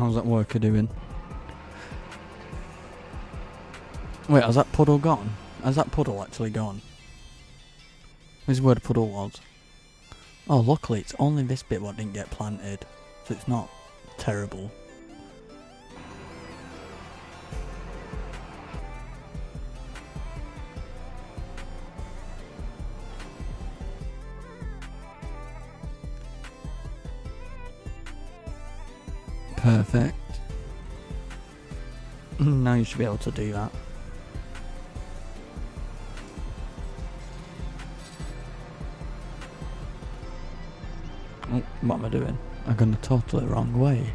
How's that worker doing? Wait, has that puddle gone? Has that puddle actually gone? This is where the puddle was. Oh, luckily it's only this bit what didn't get planted, so it's not terrible. Perfect. Now you should be able to do that. Oh, what am I doing? I'm going the totally wrong way.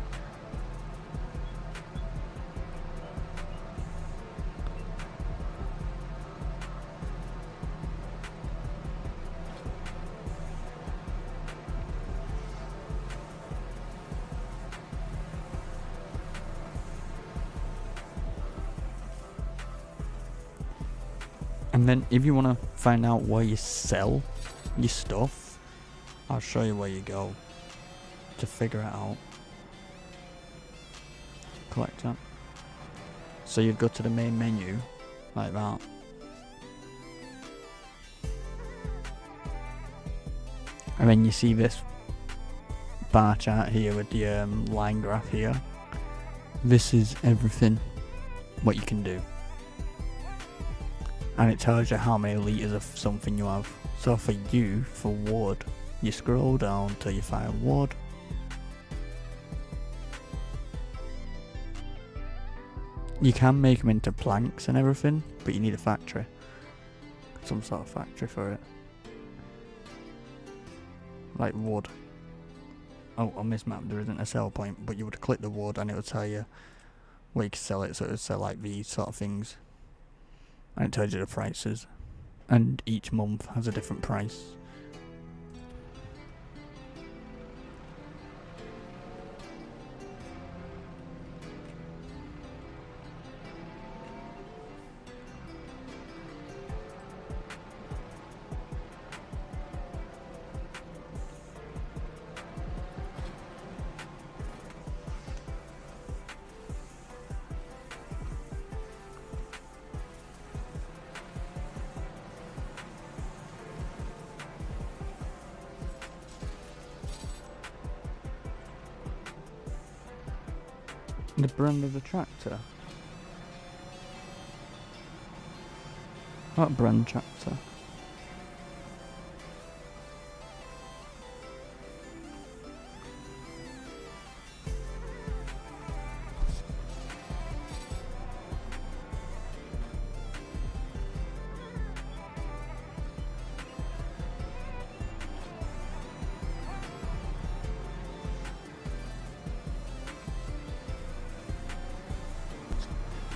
And then if you want to find out where you sell your stuff, I'll show you where you go to figure it out. Collect that. So you'd go to the main menu, like that. And then you see this bar chart here with the line graph here. This is everything what you can do. And it tells you how many litres of something you have. So for you, for wood, you scroll down till you find wood. You can make them into planks and everything, but you need a factory. Some sort of factory for it. Like wood. Oh, on this map there isn't a sell point, but you would click the wood and it would tell you where you can sell it, so it would sell like these sort of things. And it tells you the prices. And each month has a different price. The brand of the tractor? What brand tractor?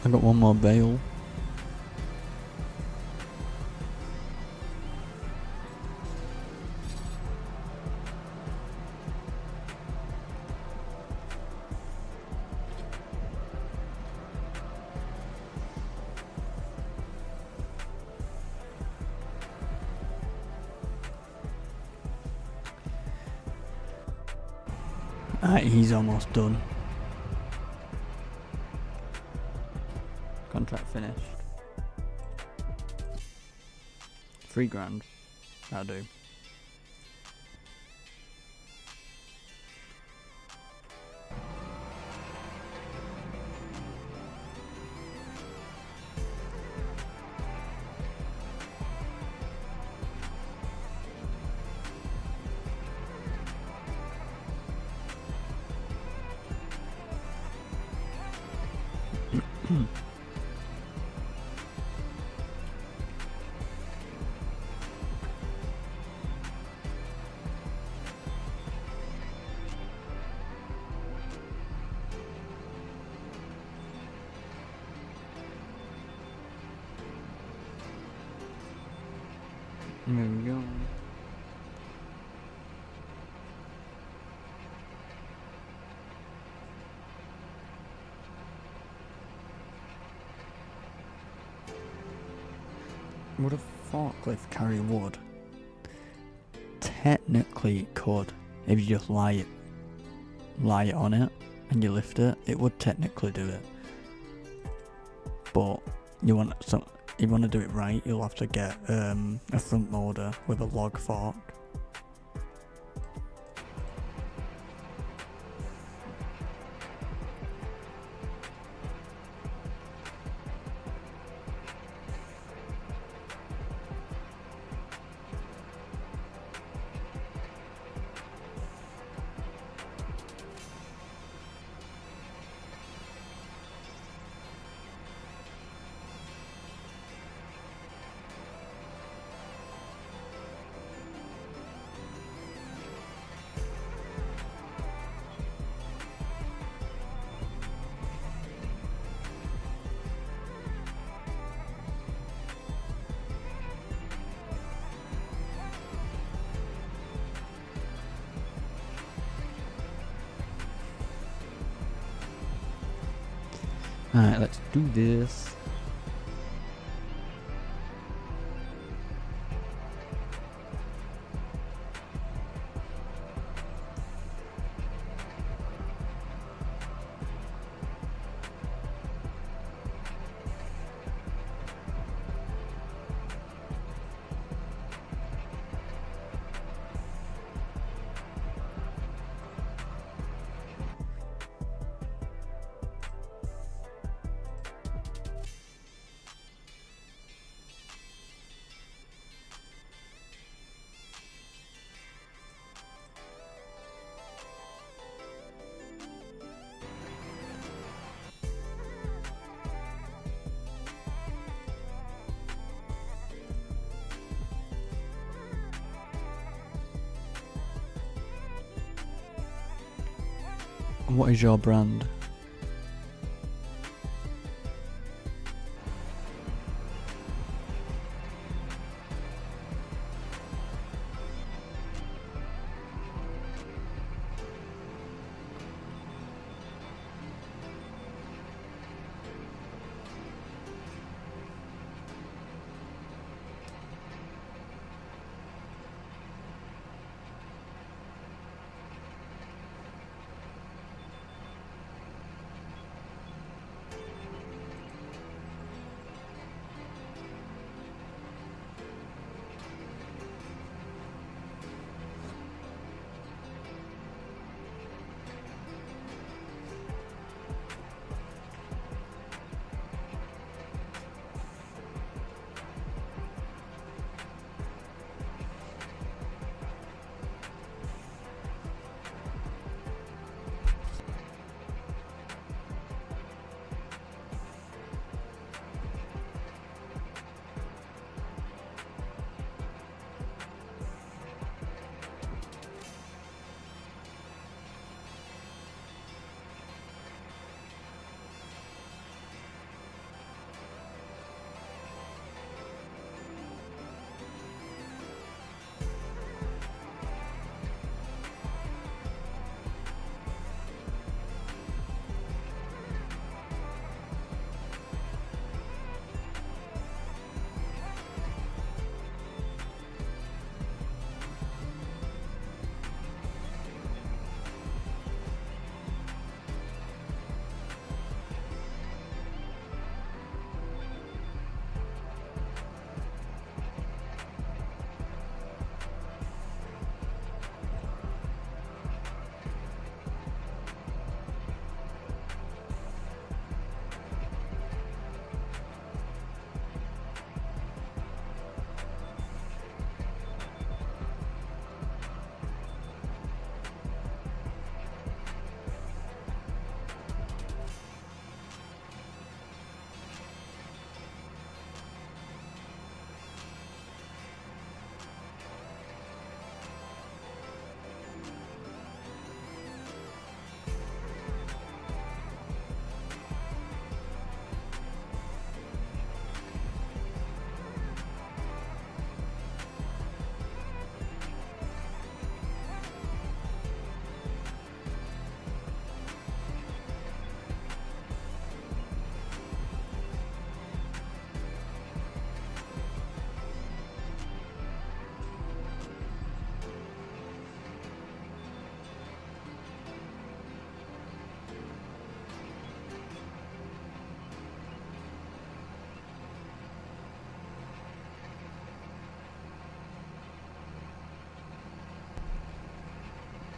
I got one more bale. He's almost done. Contract finished. 3 grand. That'll do. There we go. Would a forklift carry wood? Technically it could, if you just lie it on it and you lift it, it would technically do it. But you want some. If you want to do it right, you'll have to get a front loader with a log fork. Alright, let's do this. What is your brand?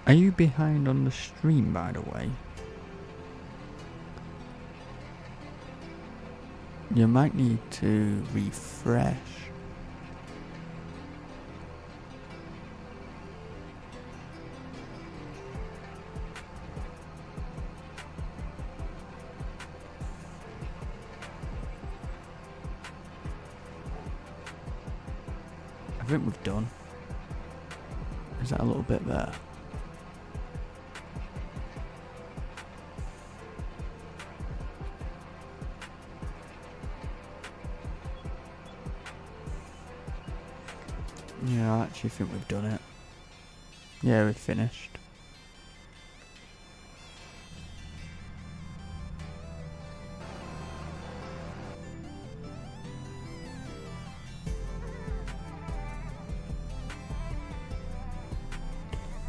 Are you behind on the stream, by the way? You might need to refresh. I think we've done. Is that a little bit there? Yeah, I actually think we've done it. Yeah, we've finished.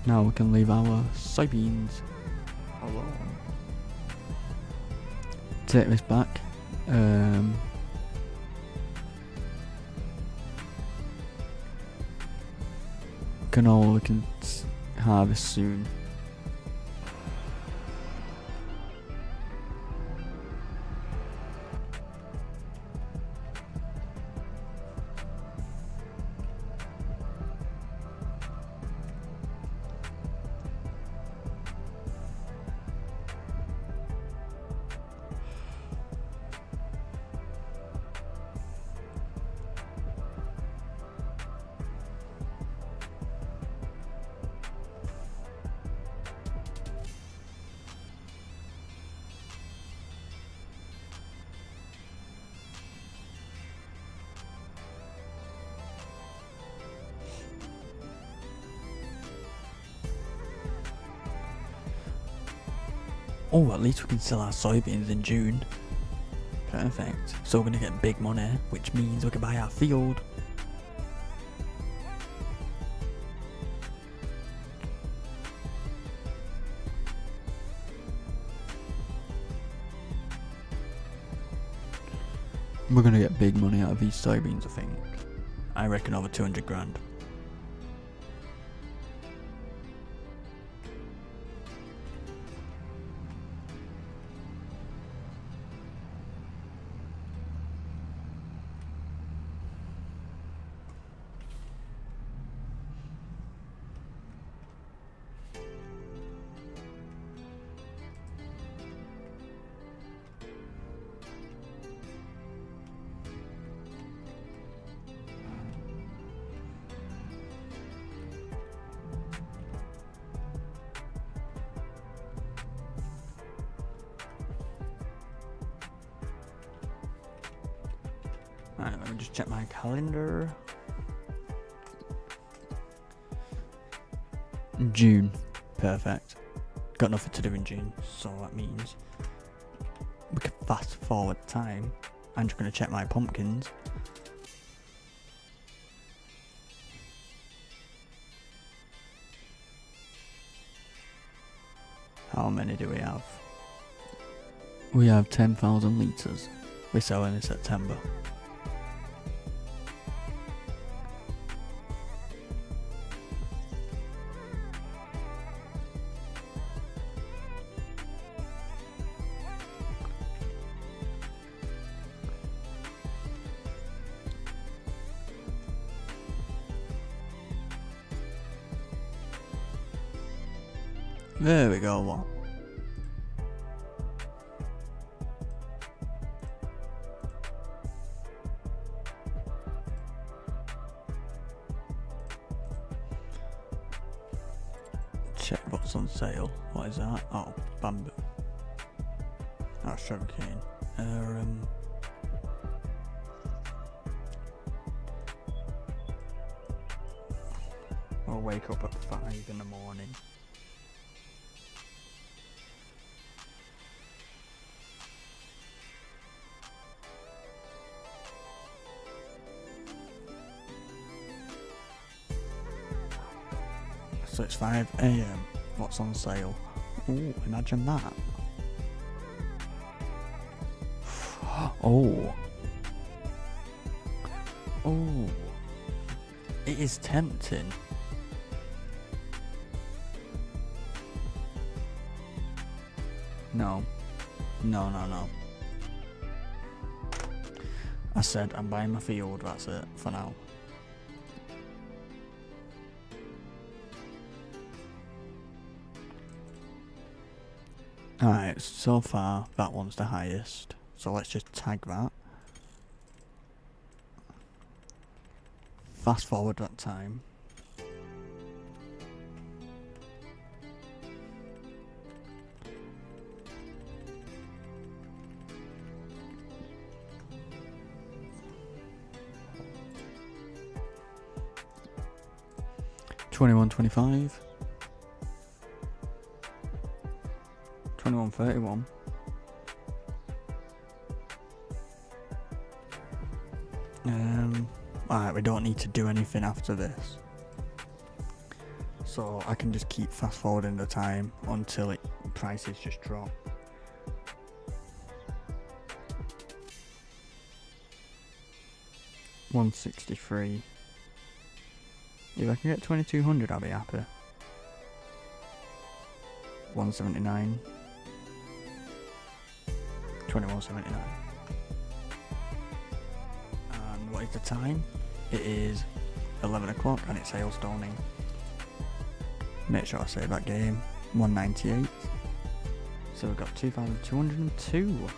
Now we can leave our soybeans alone. Take this back. Canola we can harvest soon. Oh, at least we can sell our soybeans in June. Perfect. So we're going to get big money, which means we can buy our field. We're going to get big money out of these soybeans, I think. I reckon over 200 grand. Alright, let me just check my calendar. June. Perfect. Got nothing to do in June, so that means we can fast forward time. I'm just going to check my pumpkins. How many do we have? We have 10,000 litres. We're selling in September. There we go, what? Check what's on sale. What is that? Oh, bamboo. Oh, sugarcane. I'll wake up at 5 in the morning. So it's 5 AM. What's on sale? Ooh, imagine that. Oh. Oh. It is tempting. No. No, no, no. I said I'm buying my field, that's it, for now. Alright, so far that one's the highest. So let's just tag that. Fast forward that time. $21.25. $21.31. Alright, we don't need to do anything after this. So I can just keep fast forwarding the time until prices just drop. $163. If I can get 2200, I'll be happy. $179. $21.79. And what is the time? It is 11 o'clock and it's hailstoning. Make sure I save that game. 198. So we've got 2,202.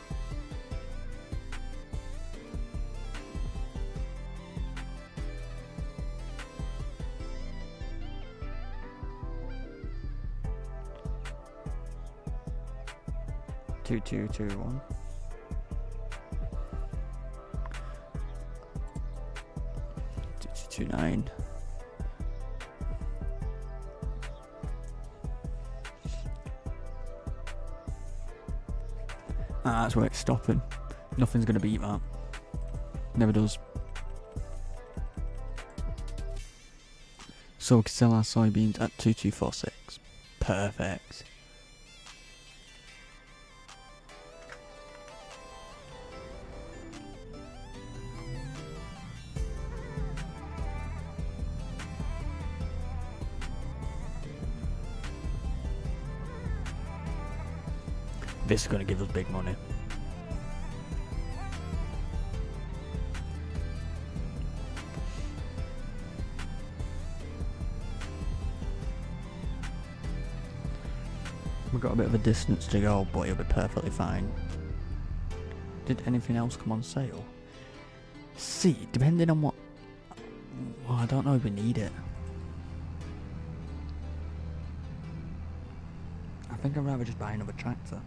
Two, 1. Two, 9. That's where it's stopping. Nothing's gonna beat that. Never does. So we can sell our soybeans at 2246. Perfect. This is going to give us big money. We've got a bit of a distance to go, but it'll be perfectly fine. Did anything else come on sale? See, depending on what... Well, I don't know if we need it. I think I'd rather just buy another tractor.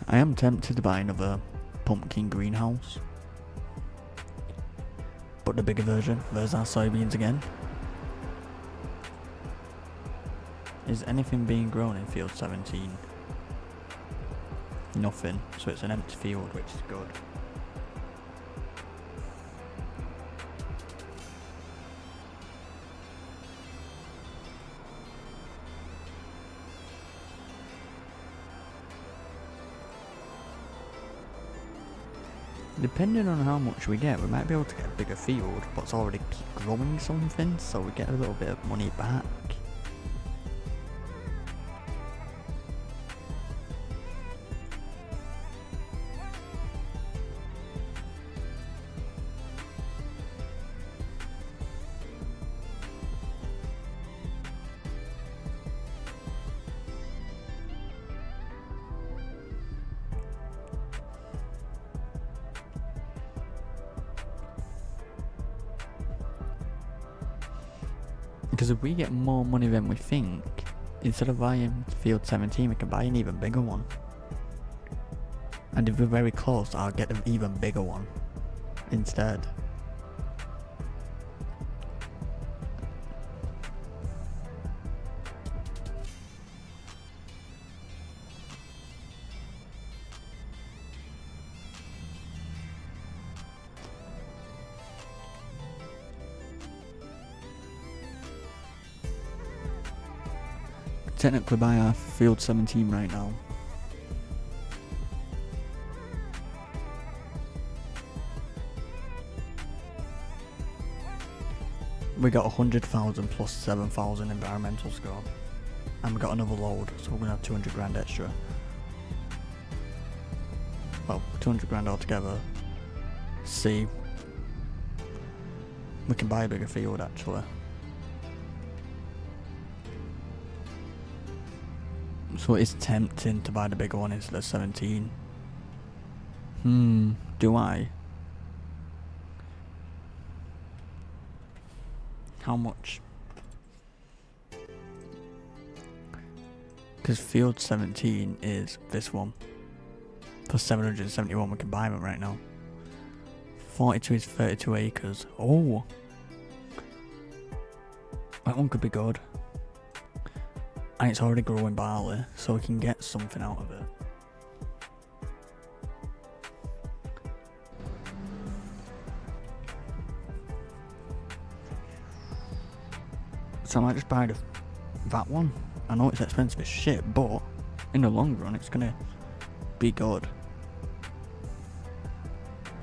I am tempted to buy another pumpkin greenhouse. But the bigger version. There's our soybeans again. Is anything being grown in field 17? Nothing. So it's an empty field, which is good. Depending on how much we get, we might be able to get a bigger field, but it's already growing something, so we get a little bit of money back. Because if we get more money than we think, instead of buying field 17, we can buy an even bigger one. And if we're very close, I'll get an even bigger one instead. technically buy our field 17 right now. We got 100,000 plus 7,000 environmental score. And we got another load, so we're gonna have 200 grand extra. Well, 200 grand altogether. See, we can buy a bigger field actually. So it's tempting to buy the bigger one instead of 17. Do I? How much? Because field 17 is this one. For 771 we can buy them right now. 42 is 32 acres. Oh! That one could be good. And it's already growing barley, so we can get something out of it. So I might just buy that one. I know it's expensive as shit, but in the long run it's gonna be good.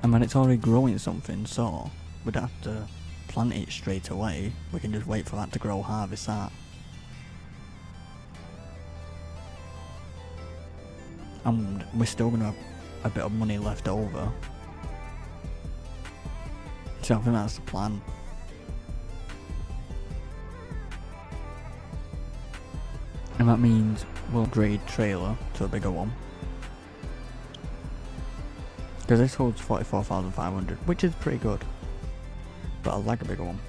And when it's already growing something, so we'd have to plant it straight away. We can just wait for that to grow, harvest that. And we're still gonna have a bit of money left over. So I think that's the plan. And that means we'll upgrade trailer to a bigger one. Because this holds 44,500, which is pretty good. But I like a bigger one.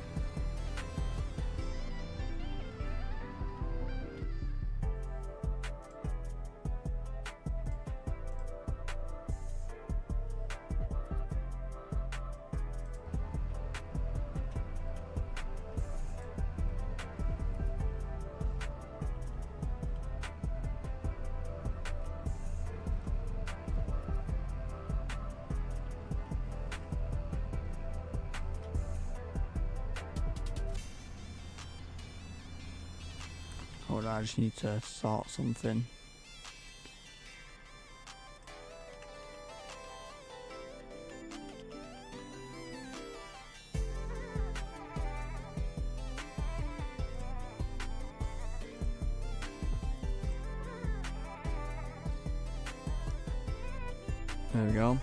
Hold on, I just need to sort something. There we go.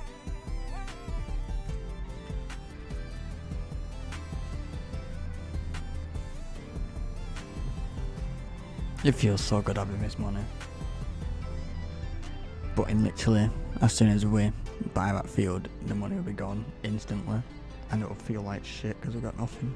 It feels so good having this money. But in literally, as soon as we buy that field, the money will be gone instantly. And it'll feel like shit because we've got nothing.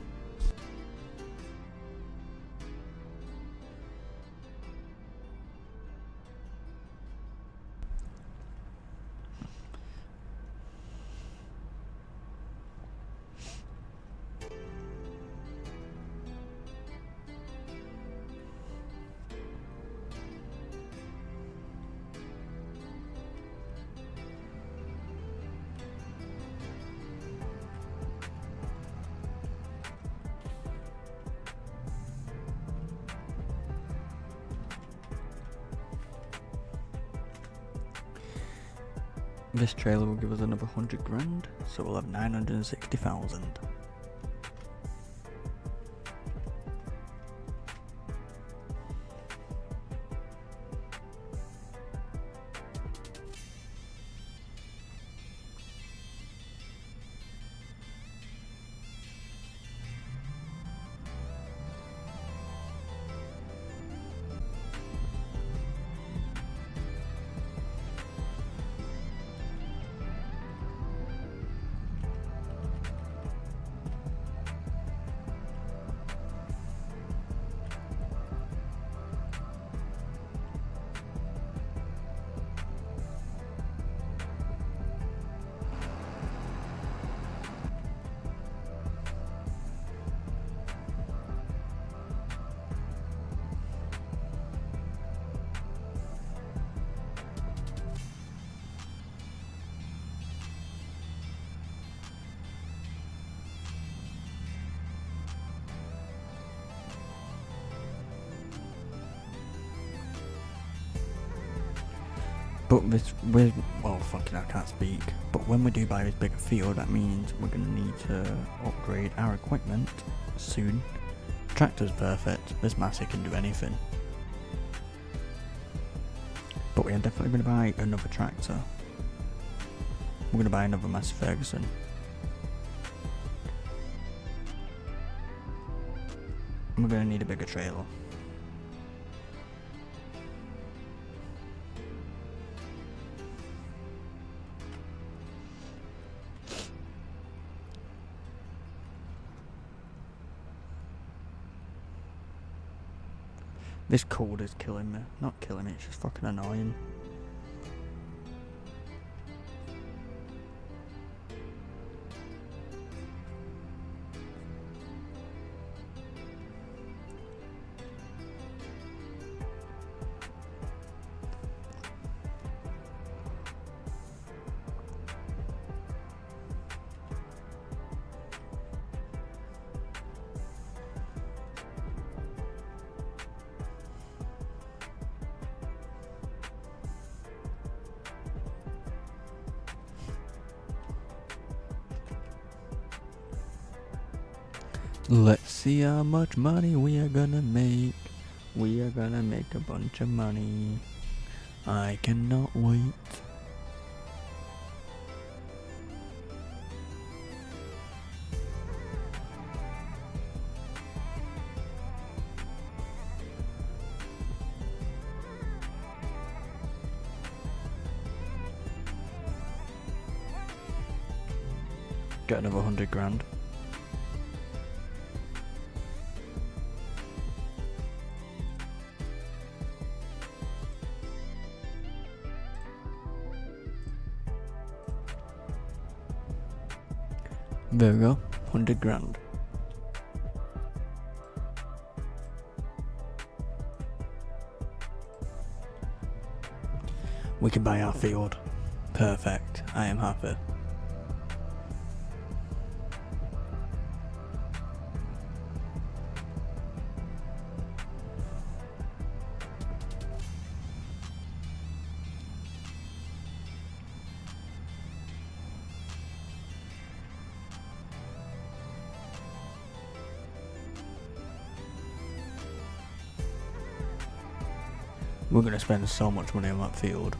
This trailer will give us another 100 grand, so we'll have 960,000. But well, fucking I can't speak. But when we do buy this bigger field, that means we're going to need to upgrade our equipment soon. Tractor's perfect. This Massey can do anything. But we are definitely going to buy another tractor. We're going to buy another Massey Ferguson. And we're going to need a bigger trailer. This cold is killing me. Not killing me, it's just fucking annoying. Let's see how much money we are gonna make. We are gonna make a bunch of money. I cannot wait. Get another 100 grand. There we go, 100 grand. We can buy our field. Perfect, I am happy. We're going to spend so much money on that field.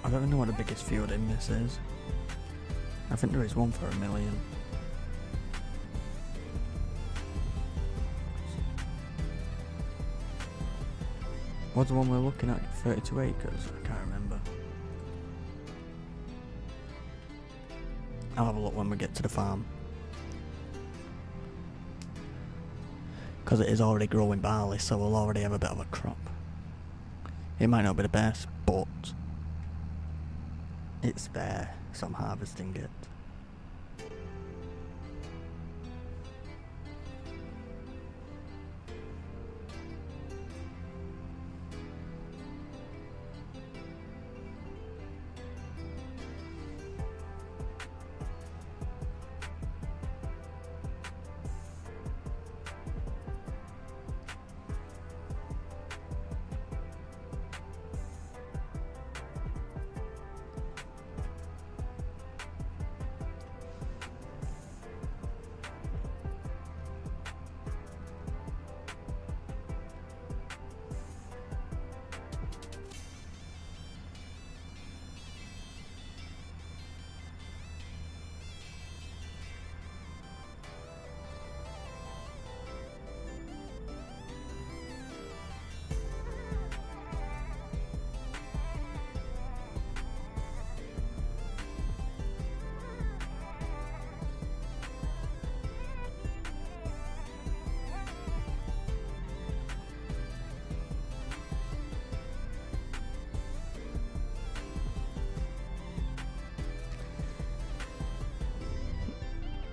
I don't know what the biggest field in this is. I think there is one for 1 million. What's the one we're looking at? 32 acres? I can't remember. I'll have a look when we get to the farm. Because it is already growing barley, so we'll already have a bit of a crop. It might not be the best, but it's there, so I'm harvesting it.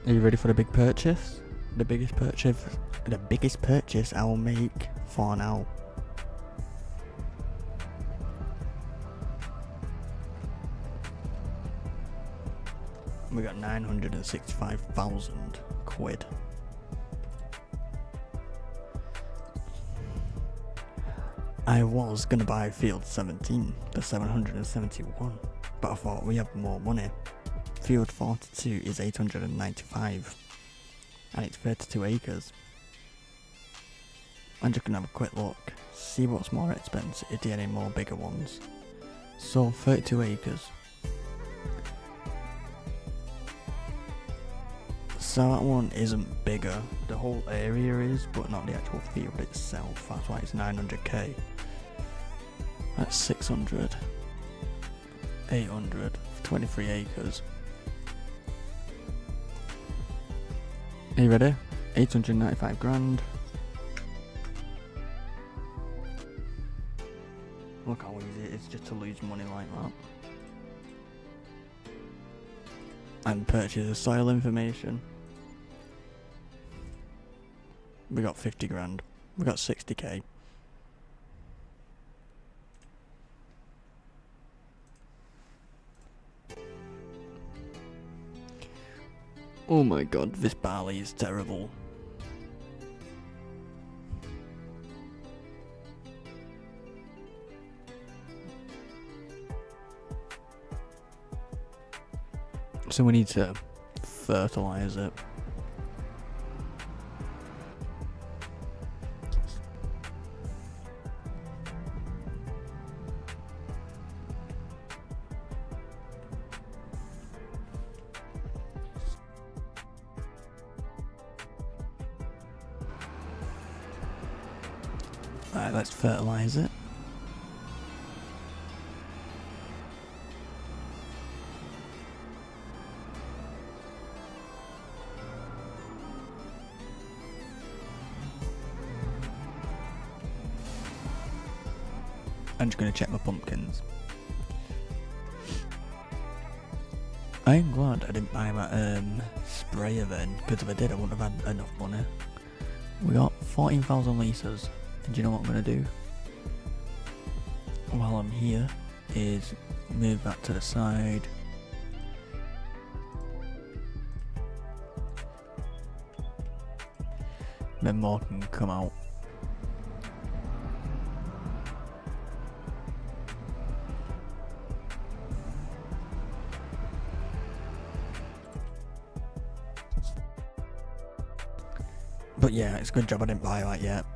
Are you ready for the big purchase? The biggest purchase I will make for now. We got 965,000 quid. I was gonna buy Field 17 for 771, but I thought we have more money. Field 42 is 895, and it's 32 acres. I'm just gonna have a quick look, see what's more expensive, if there are any more bigger ones. So 32 acres. So that one isn't bigger, the whole area is, but not the actual field itself, that's why it's 900k. That's 600, 800 for 23 acres. Are you ready? 895 grand. Look how easy it is just to lose money like that. And purchase the soil information. We got 50 grand. We got 60k. Oh my god, this barley is terrible. So we need to fertilise it. Right, let's fertilise it. I'm just going to check my pumpkins. I'm glad I didn't buy my sprayer then, because if I did I wouldn't have had enough money. We got 14,000 litres, and do you know what I'm going to do? While I'm here, is move that to the side. Then more can come out. But yeah, it's a good job I didn't buy that yet.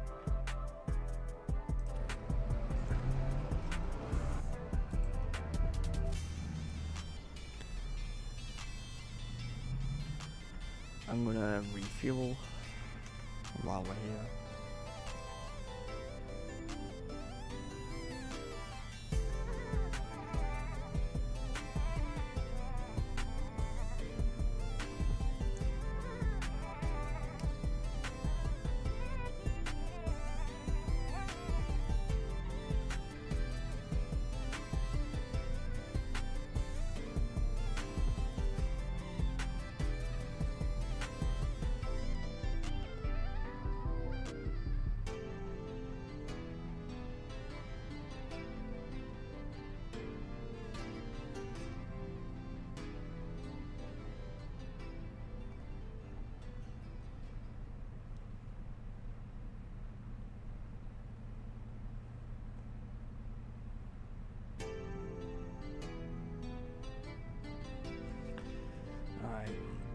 I'm gonna refuel while we're here.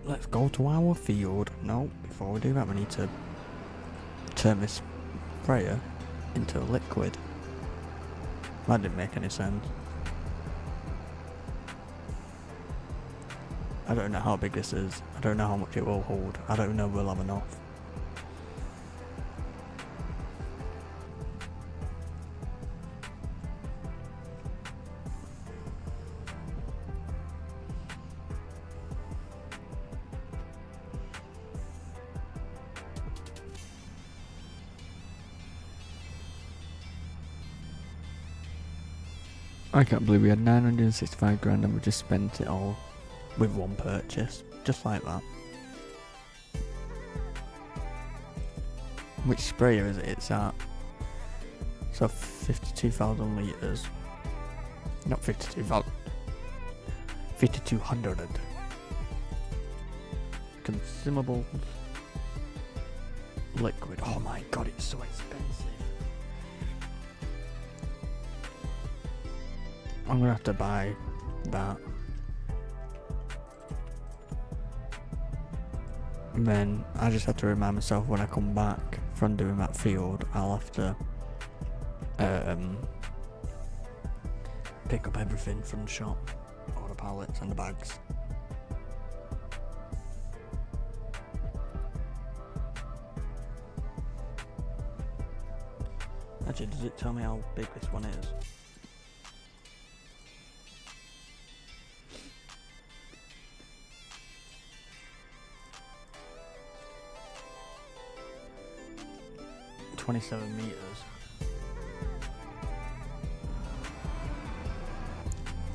Let's go to our field. No, before we do that we need to turn this sprayer into a liquid. That didn't make any sense. I don't know how big this is. I don't know how much it will hold. I don't know if we'll have enough. I can't believe we had 965 grand and we just spent it all with one purchase, just like that. Which sprayer is it? It's at, so 52,000 litres. Not 52,000. 5,200. Consumables. Liquid. Oh my god, it's so expensive. I'm gonna have to buy that. And then I just have to remind myself when I come back from doing that field, I'll have to pick up everything from the shop, all the pallets and the bags. Actually, does it tell me how big this one is? $27 meters.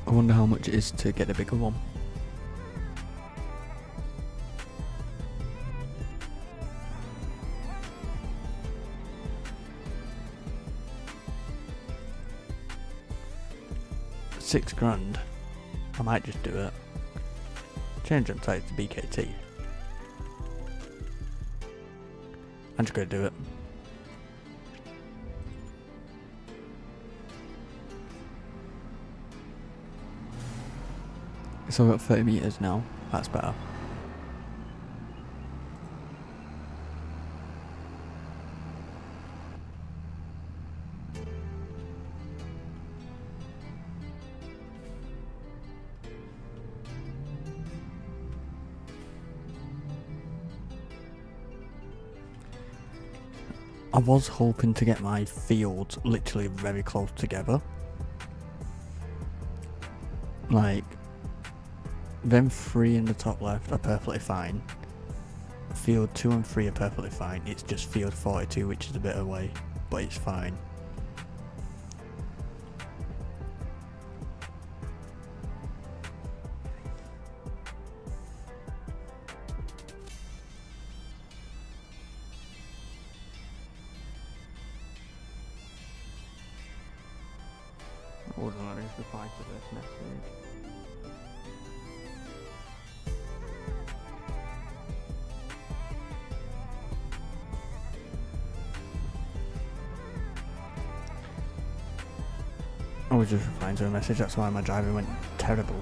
I wonder how much it is to get a bigger one. £6,000. I might just do it. Change on site to BKT. I'm just gonna do it. So I've got 30 meters now. That's better. I was hoping to get my fields literally very close together. Like, them 3 in the top left are perfectly fine. Field 2 and 3 are perfectly fine. It's just field 42 which is a bit away, but it's fine. Hold on, let me just reply to this message. I was just replying to a message, that's why my driving went terrible.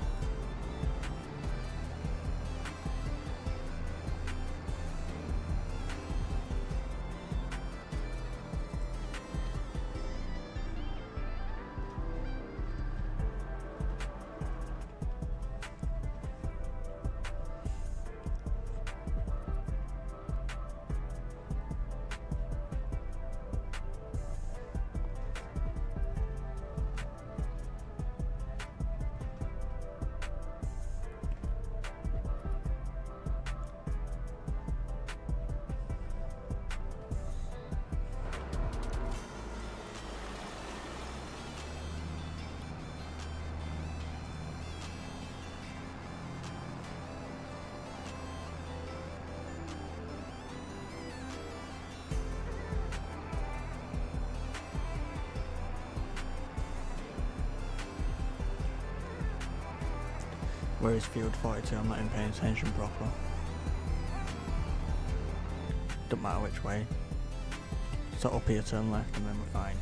Where is field 42? I'm not even paying attention proper. Don't matter which way. So up here, turn left, and then we're fine.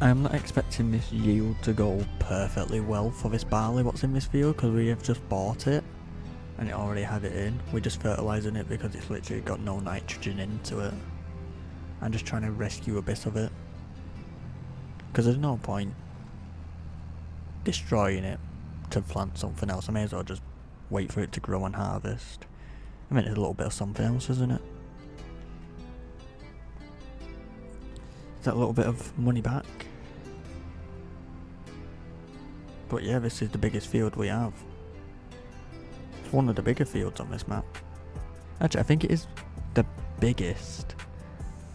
I am not expecting this yield to go perfectly well for this barley what's in this field, because we have just bought it and it already had it in. We're just fertilising it because it's literally got no nitrogen into it. I'm just trying to rescue a bit of it, because there's no point destroying it to plant something else. I may as well just wait for it to grow and harvest. I mean, it's a little bit of something else, isn't it? Is that a little bit of money back? But yeah, this is the biggest field we have. It's one of the bigger fields on this map. Actually, I think it is the biggest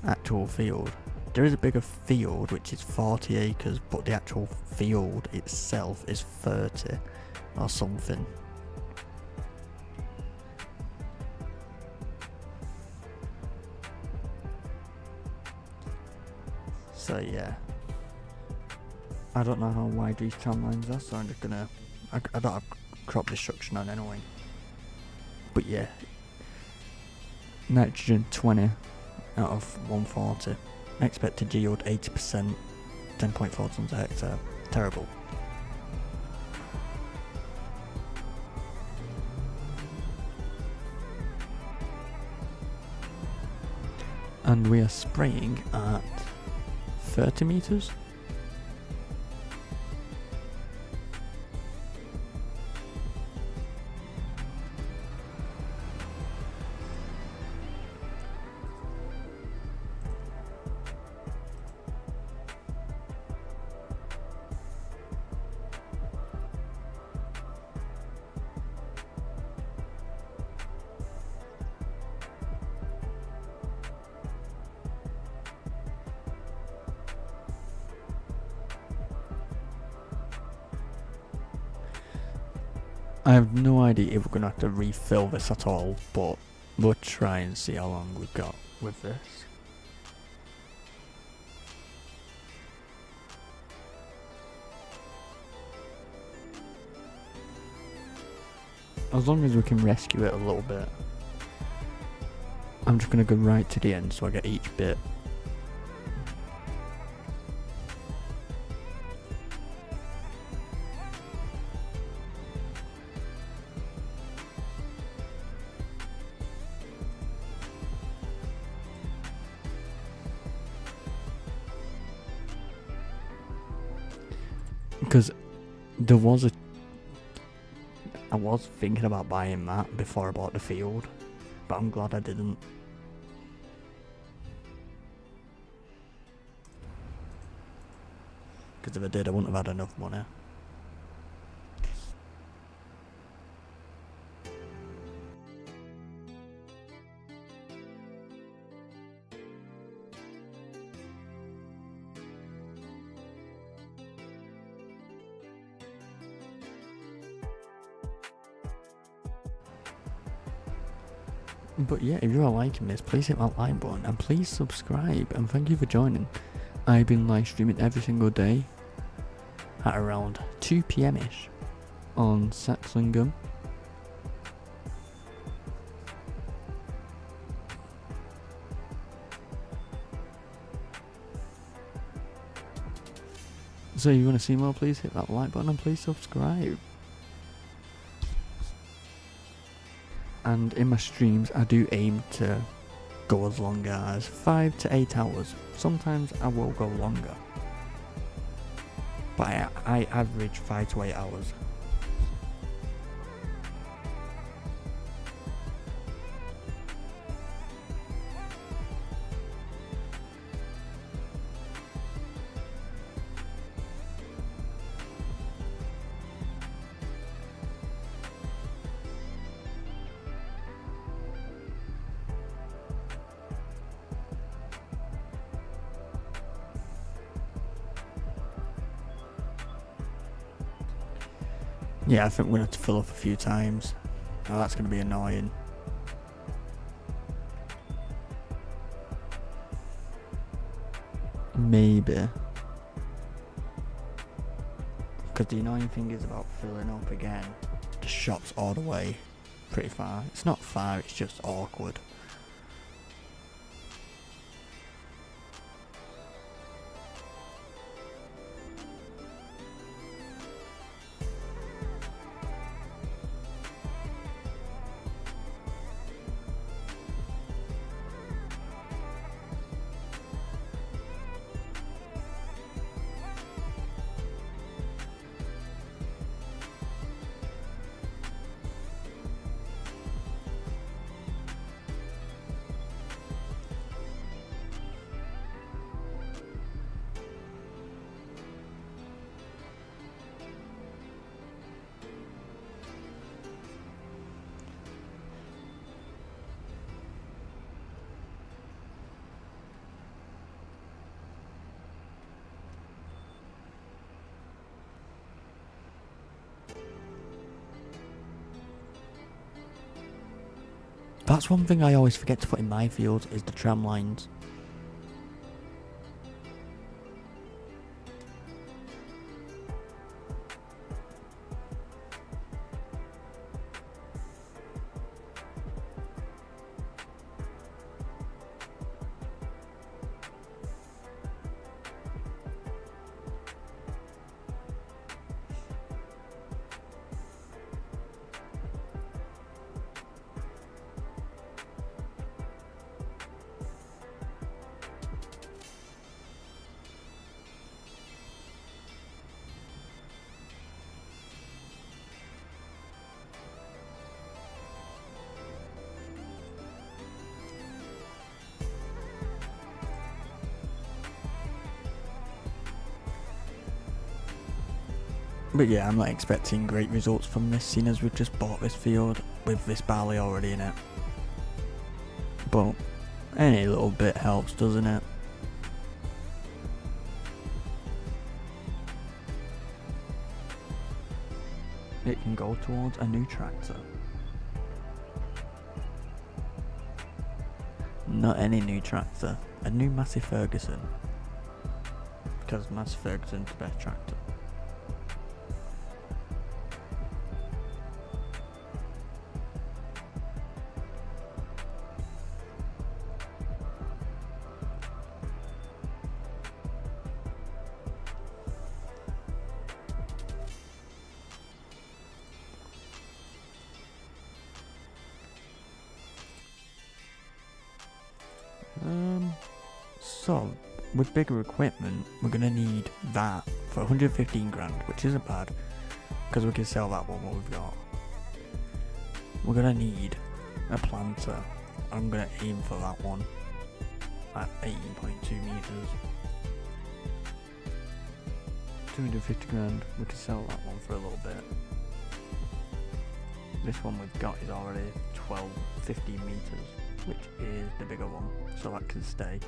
actual field. There is a bigger field which is 40 acres, but the actual field itself is 30 or something. So yeah, I don't know how wide these tram lines are, so I'm just gonna, I don't have crop destruction on anyway. But yeah, nitrogen 20 out of 140. Expected yield 80%. 10.4 tons a hectare. Terrible. And we are spraying at 30 meters. I have no idea if we're going to have to refill this at all, but we'll try and see how long we've got with this. As long as we can rescue it a little bit. I'm just going to go right to the end so I get each bit. Because there was I was thinking about buying that before I bought the field, but I'm glad I didn't. Because if I did, I wouldn't have had enough money. But yeah, if you are liking this, please hit that like button and please subscribe, and thank you for joining. I've been live streaming every single day at around 2 PM ish on Saxlingham. So if you want to see more, please hit that like button and please subscribe. And in my streams, I do aim to go as long as 5 to 8 hours. Sometimes I will go longer, but I average 5 to 8 hours. Yeah, I think we're going to have to fill up a few times. Oh, that's going to be annoying. Maybe. Because the annoying thing is about filling up again. The shop's all the way pretty far. It's not far, it's just awkward. That's one thing I always forget to put in my field, is the tram lines. But yeah, I'm not expecting great results from this, seeing as we've just bought this field with this barley already in it. But any little bit helps, doesn't it? It can go towards a new tractor. Not any new tractor, a new Massey Ferguson. Because Massey Ferguson's the best tractor. So, with bigger equipment, we're going to need that for 115 grand, which isn't bad, because we can sell that one what we've got. We're going to need a planter. I'm going to aim for that one at 18.2 meters. 250 grand, we can sell that one for a little bit. This one we've got is already 15 meters, which is the bigger one, so that can stay.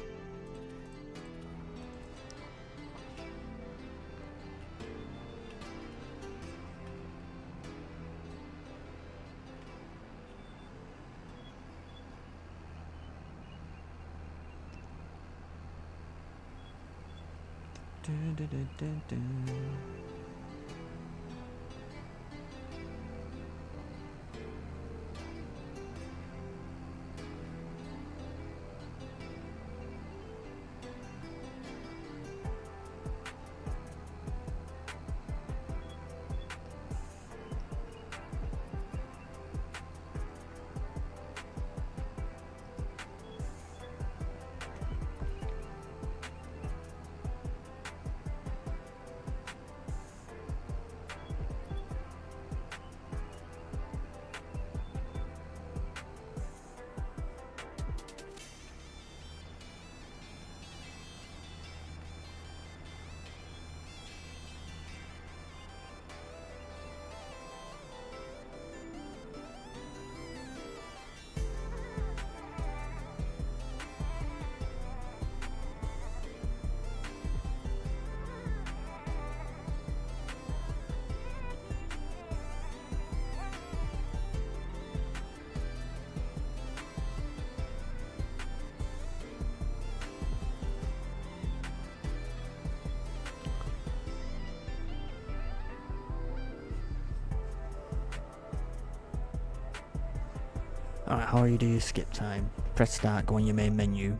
Alright, how you do your skip time? Press start, go on your main menu,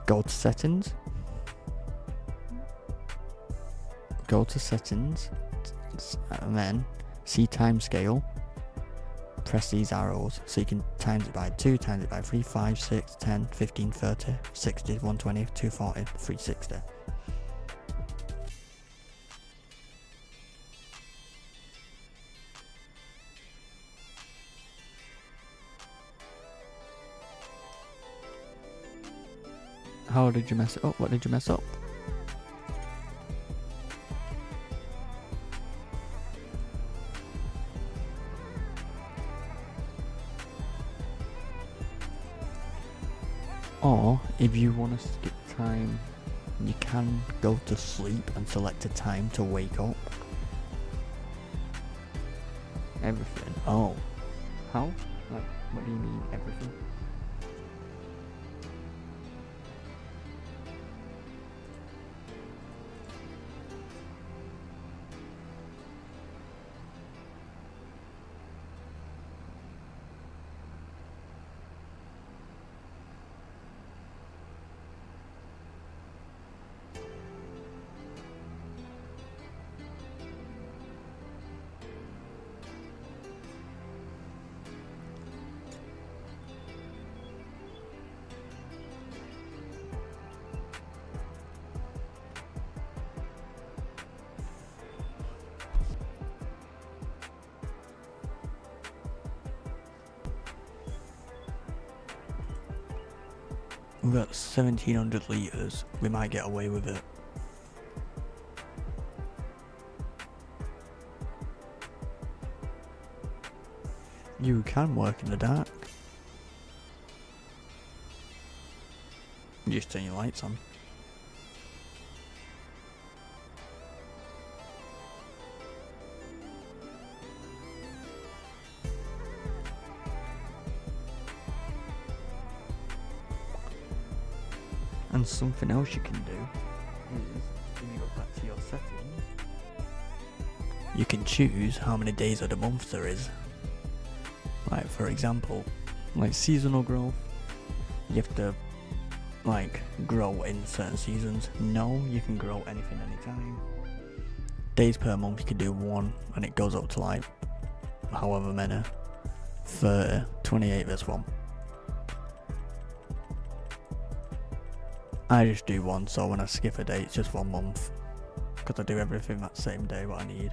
go to settings, and then see time scale, press these arrows so you can times it by 2, times it by 3, 5, 6, 10, 15, 30, 60, 120, 240, 360. How did you mess it up? What did you mess up? Or, if you want to skip time, you can go to sleep and select a time to wake up. Everything. Oh. How? Like, what do you mean, everything? We've got 1700 litres, we might get away with it. You can work in the dark. You just turn your lights on. And something else you can do is, when you go back to your settings, you can choose how many days of the month there is. Like, for example, like seasonal growth, you have to like grow in certain seasons. No, you can grow anything anytime. Days per month you can do 1, and it goes up to like however many, 30, 28 this one. I just do 1, so when I skip a day it's just 1 month, because I do everything that same day what I need.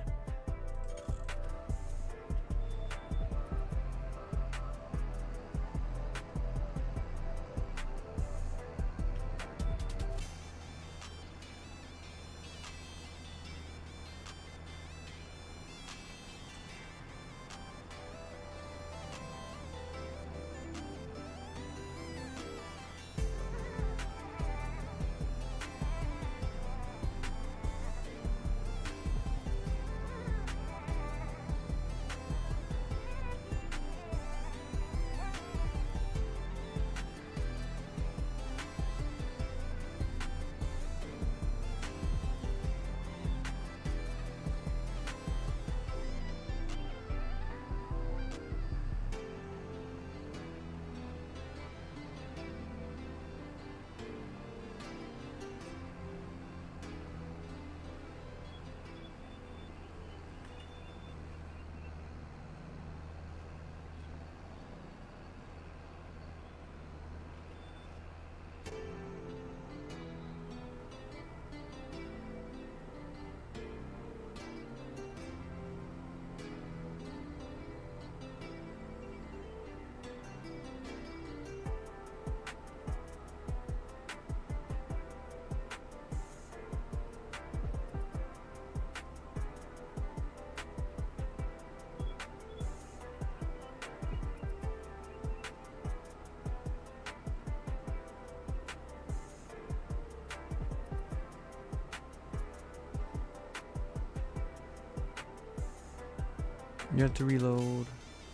You had to reload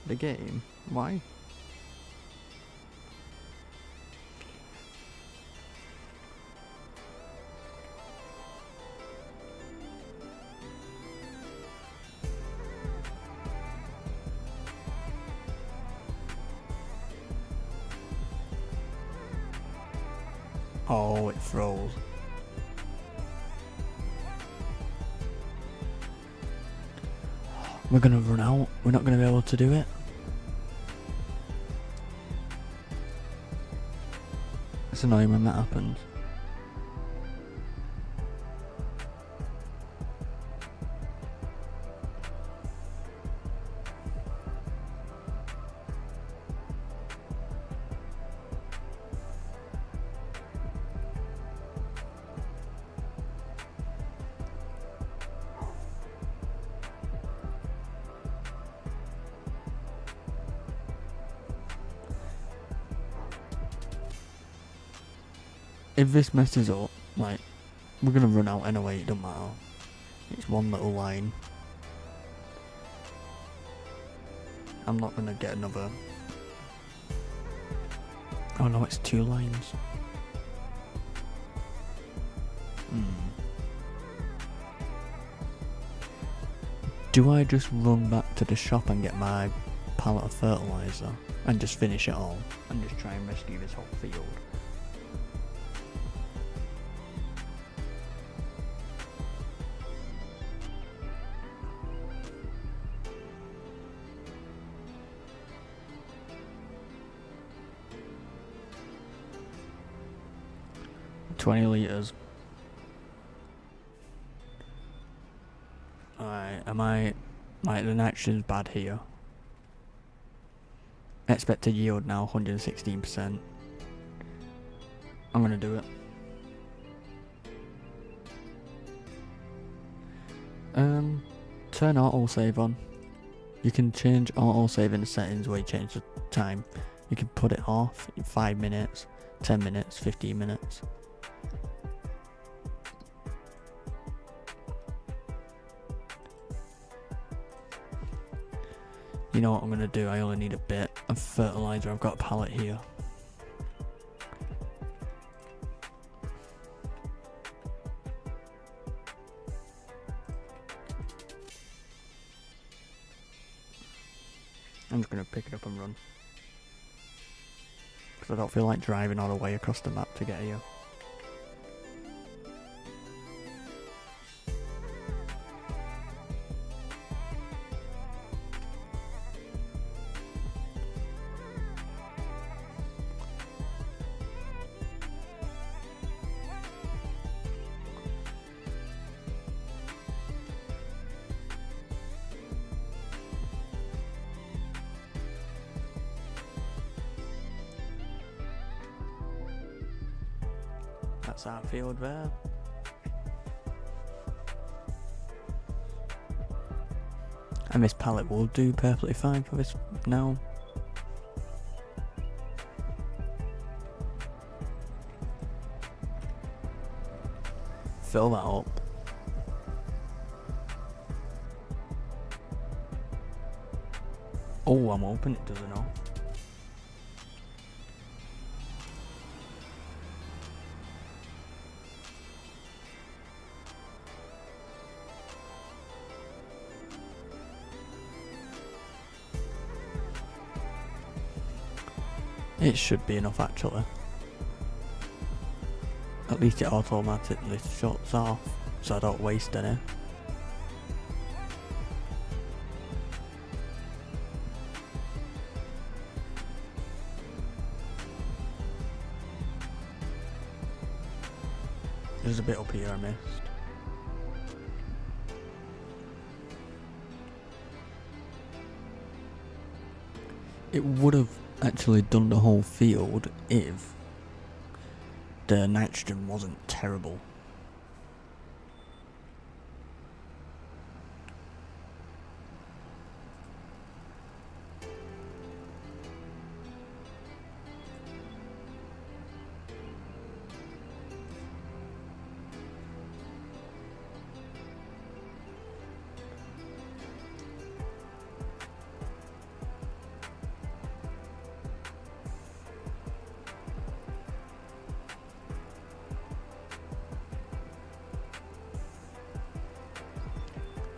the game. Why? Oh, it froze. We're gonna run out. We're not gonna be able to do it. It's annoying when that happens. If this messes up, like, we're gonna run out anyway, it don't matter. It's one little line. I'm not gonna get another. Oh no, it's 2 lines. Do I just run back to the shop and get my pallet of fertilizer and just finish it all and just try and rescue this whole field? $20 litres. Alright, am I... Like, the nitrogen's bad here. Expected yield now, 116%. I'm gonna do it. Turn autosave on. You can change auto saving settings where you change the time. You can put it off in 5 minutes, 10 minutes, 15 minutes. You know what I'm going to do? I only need a bit of fertilizer. I've got a pallet here. I'm just going to pick it up and run. Because I don't feel like driving all the way across the map to get here. That's our field there. And this pallet will do perfectly fine for this now. Fill that up. Oh, I'm hoping it doesn't know. It should be enough actually. At least it automatically shuts off so I don't waste any. There's a bit up here I missed. It would have actually done the whole field if the nitrogen wasn't terrible.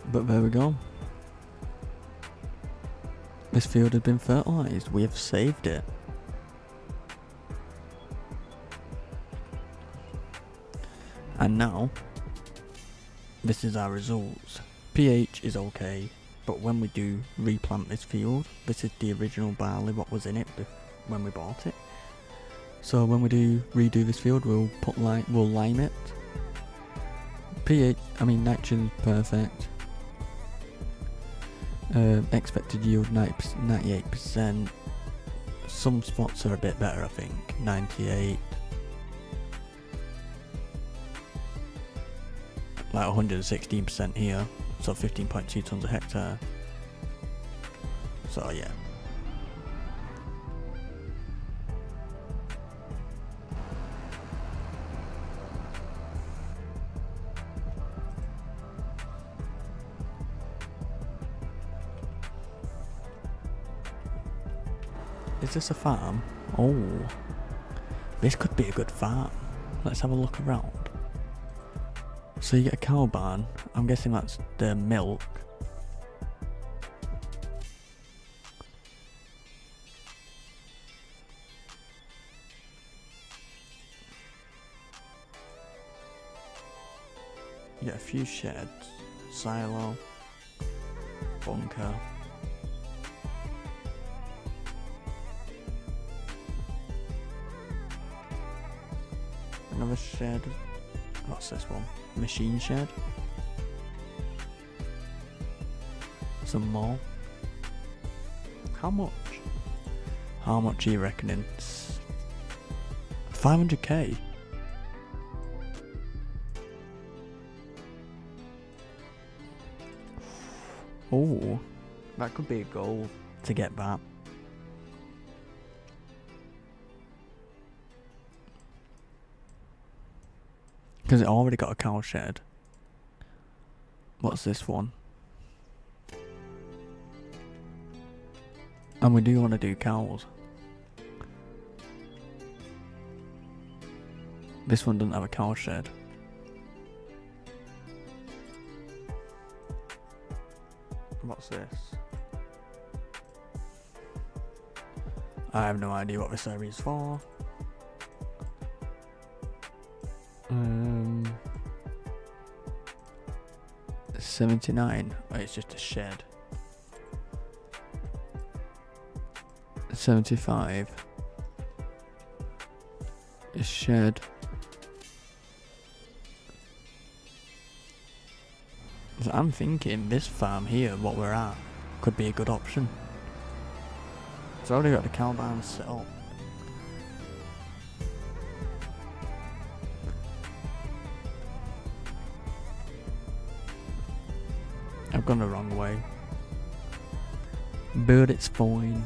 But there we go. This field has been fertilised. We have saved it. And now, this is our results. pH is okay, but when we do replant this field, this is the original barley what was in it when we bought it. So when we do redo this field, we'll lime it. Nitrogen perfect. Expected yield 98%. Some spots are a bit better, I think. 98. Like 116% here, so 15.2 tons a hectare. So yeah. Is this a farm? Oh, this could be a good farm. Let's have a look around. So you get a cow barn. I'm guessing that's the milk. You get a few sheds, silo, bunker. Another shed. What's this one? Machine shed. Some more. How much? How much are you reckoning? 500k. Oh, That could be a goal to get that. Because it already got a cow shed. What's this one? And we do want to do cows. This one doesn't have a cow shed. What's this? I have no idea what this area is for. 79. Oh, it's just a shed. 75. A shed. So I'm thinking this farm here, what we're at, could be a good option. It's already got the cow barn set up. I've gone the wrong way. But it's fine.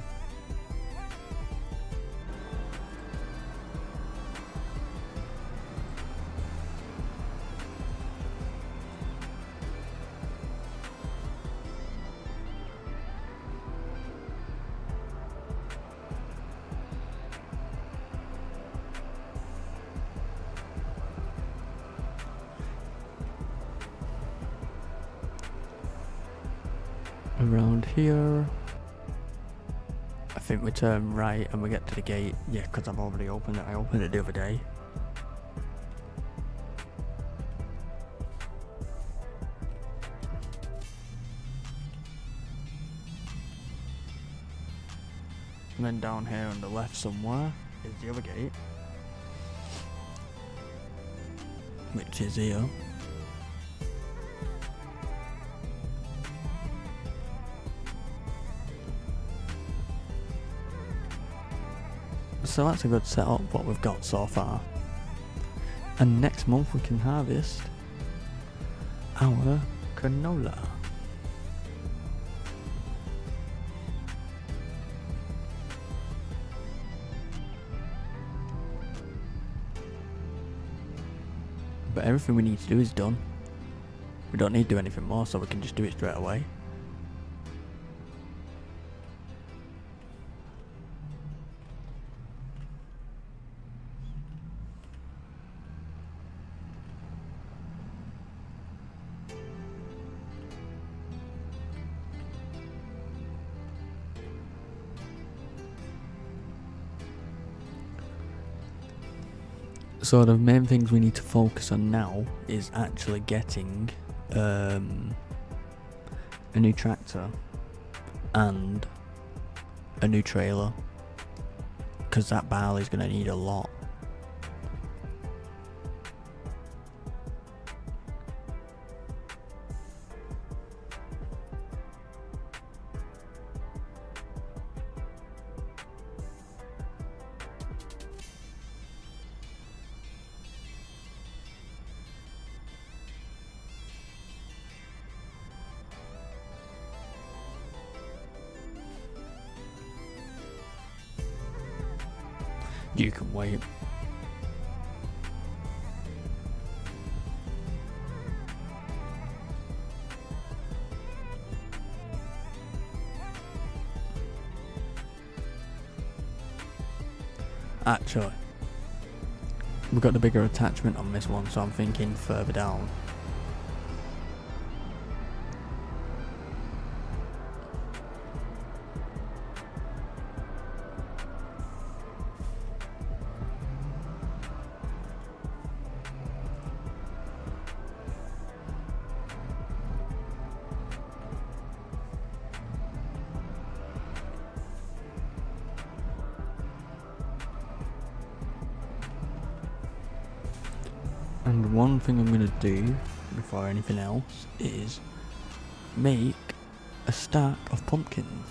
Around here, I think we turn right and we get to the gate. Yeah, because I've already opened it. I opened it the other day. And then down here on the left somewhere is the other gate, which is here. So that's a good setup, what we've got so far. And next month we can harvest our canola. But everything we need to do is done. We don't need to do anything more, so we can just do it straight away. So the main things we need to focus on now is actually getting a new tractor and a new trailer, because that barley is going to need a lot. You can wait. Actually, we've got the bigger attachment on this one, so I'm thinking further down. And one thing I'm going to do before anything else is make a stack of pumpkins.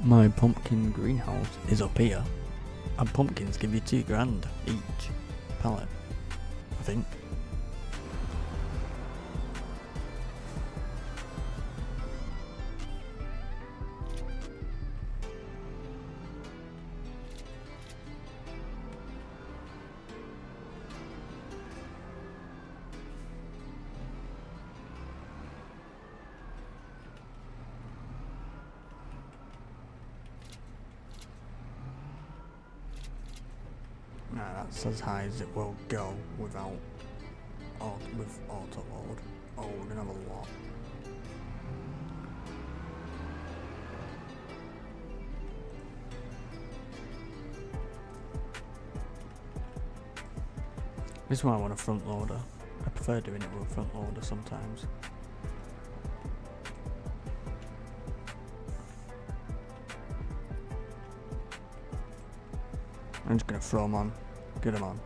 My pumpkin greenhouse is up here, and pumpkins give you £2,000 each pallet, I think. Nah, that's as high as it will go without with auto load. Oh, we're gonna have a lot. This is why I want a front loader. I prefer doing it with a front loader sometimes. I'm just gonna throw them on. Get them on.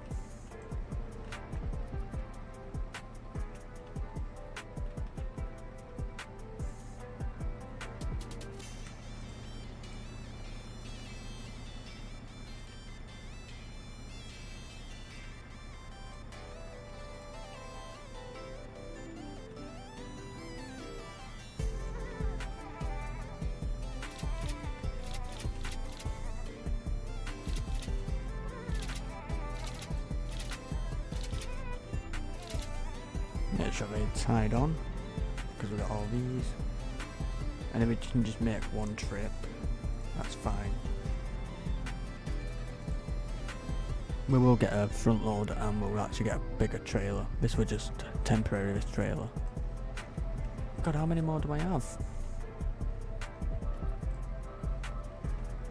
Make sure they're tied on, because we've got all these. And then we can just make one trip, that's fine. We will get a front loader and we'll actually get a bigger trailer. This was just a temporary trailer. God, how many more do I have?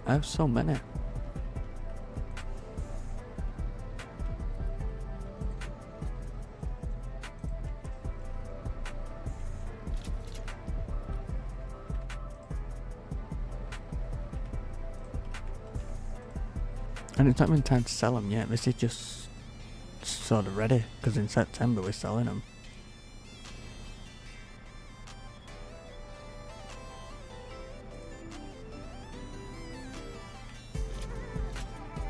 I have so many. And it's not even time to sell them yet. This is just sort of ready, because in September we're selling them.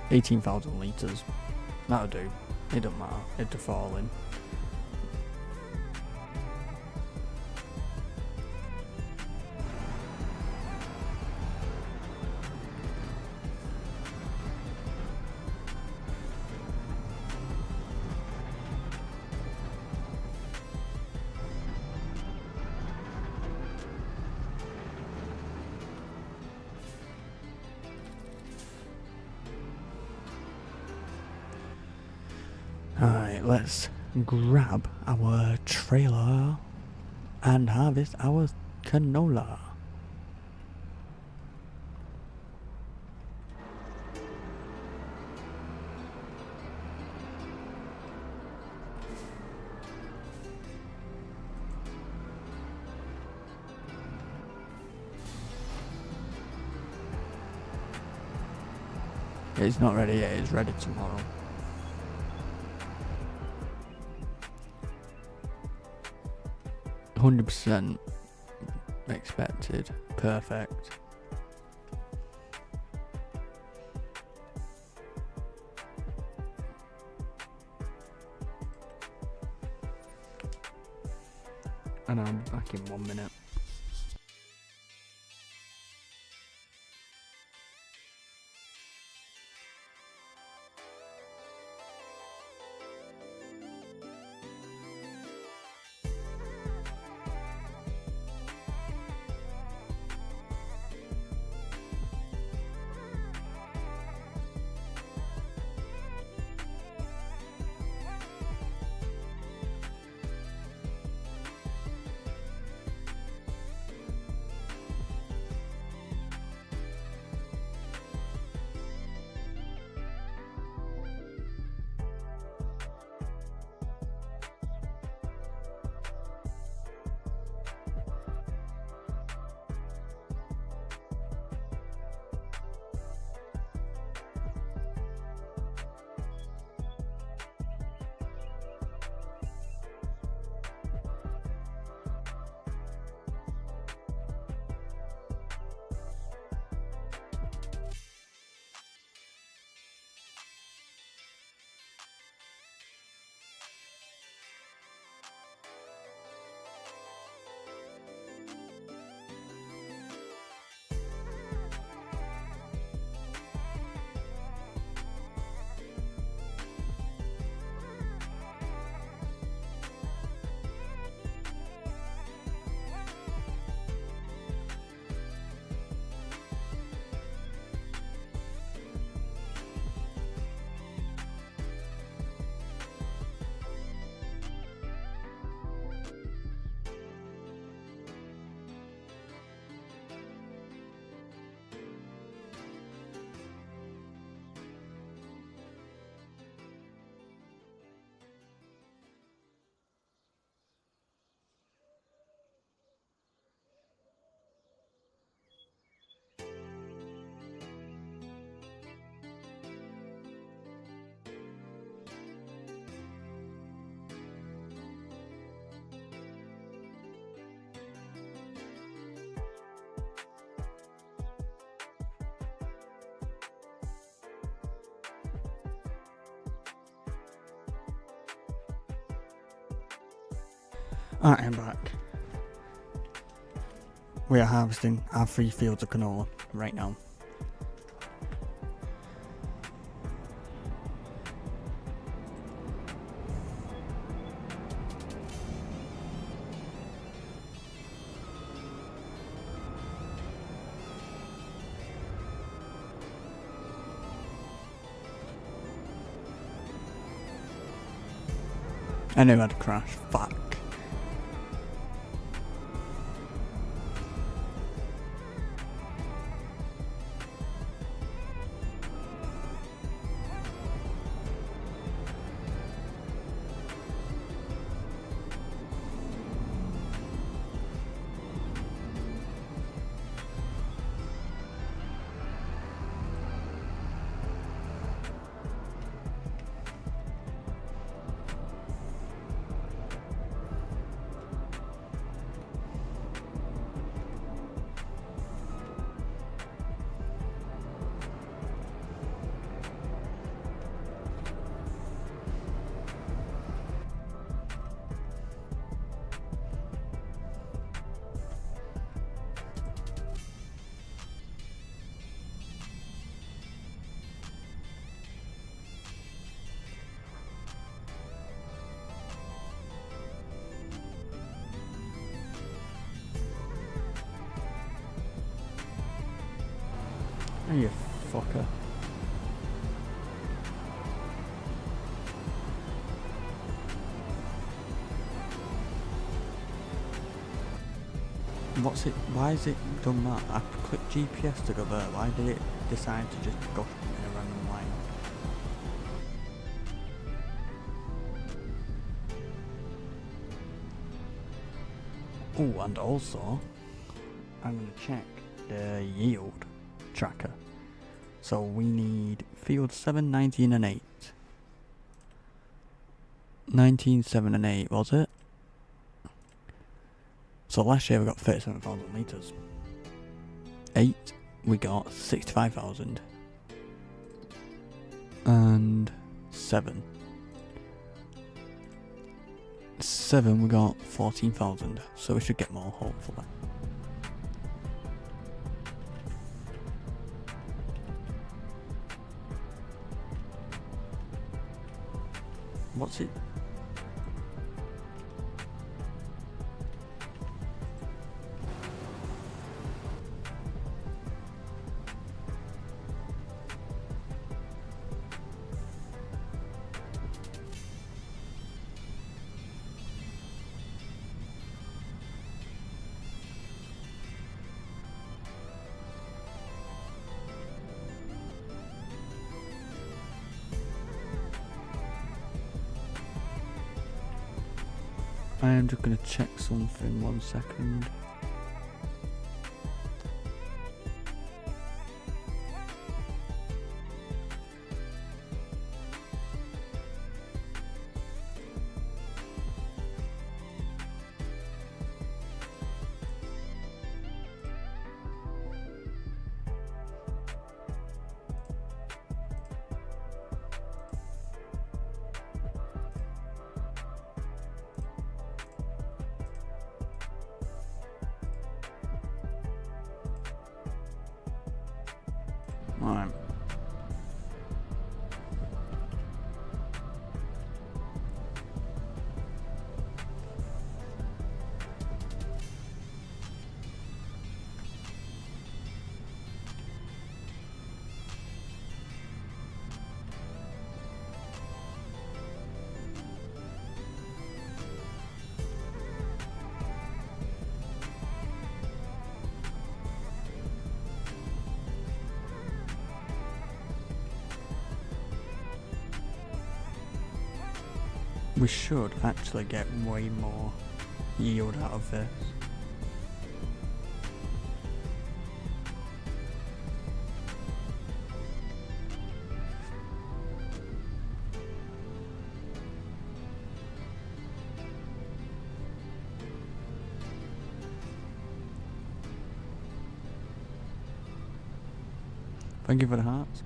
$18,000 litres. That'll do. It don't matter. It'll fall in. Alright, let's grab our trailer and harvest our canola. It's not ready yet, it's ready tomorrow. %, expected, perfect. And I'm back in 1 minute. Alright, I'm back. We are harvesting our 3 fields of canola right now. I knew I'd crash. Fuck. Oh, you fucker. What's it? Why is it done that? I clicked GPS to go there. Why did it decide to just go in a random line? Oh, and also, I'm going to check the yield tracker. So we need field 7, 19 and 8. 19, 7 and 8, was it? So last year we got 37,000 litres. 8, we got 65,000. And 7. 7, we got 14,000. So we should get more, hopefully. What's it? I am just going to check something 1 second. Alright. We should actually get way more yield out of this. Thank you for the hearts.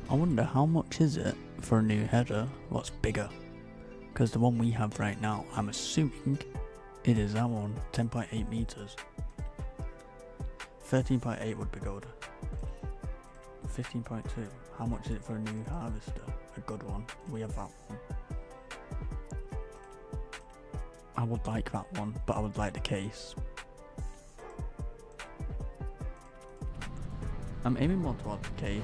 I wonder how much is it for a new header what's bigger? Because the one we have right now, I'm assuming it is that one, 10.8 meters. 13.8 would be good. 15.2, how much is it for a new harvester? A good one, we have that one. I would like that one, but I would like the case. I'm aiming more towards the case.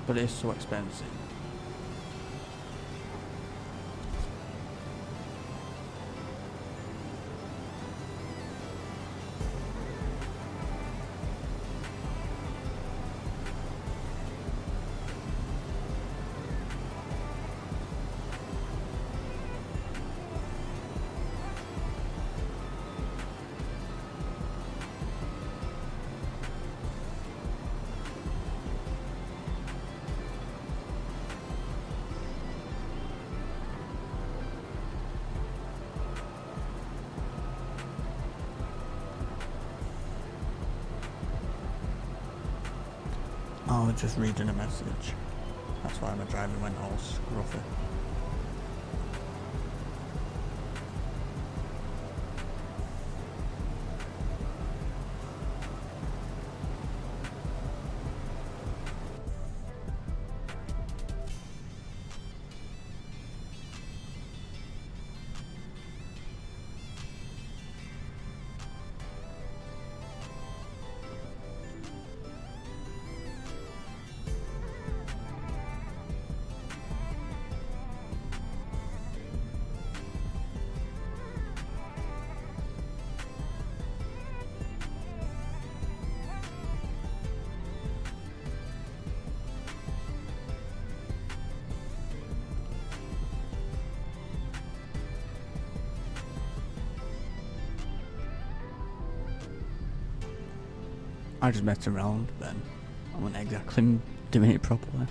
But it is so expensive. I was just reading a message. That's why my driving went all scruffy. I just messed around then. I wasn't exactly doing it properly.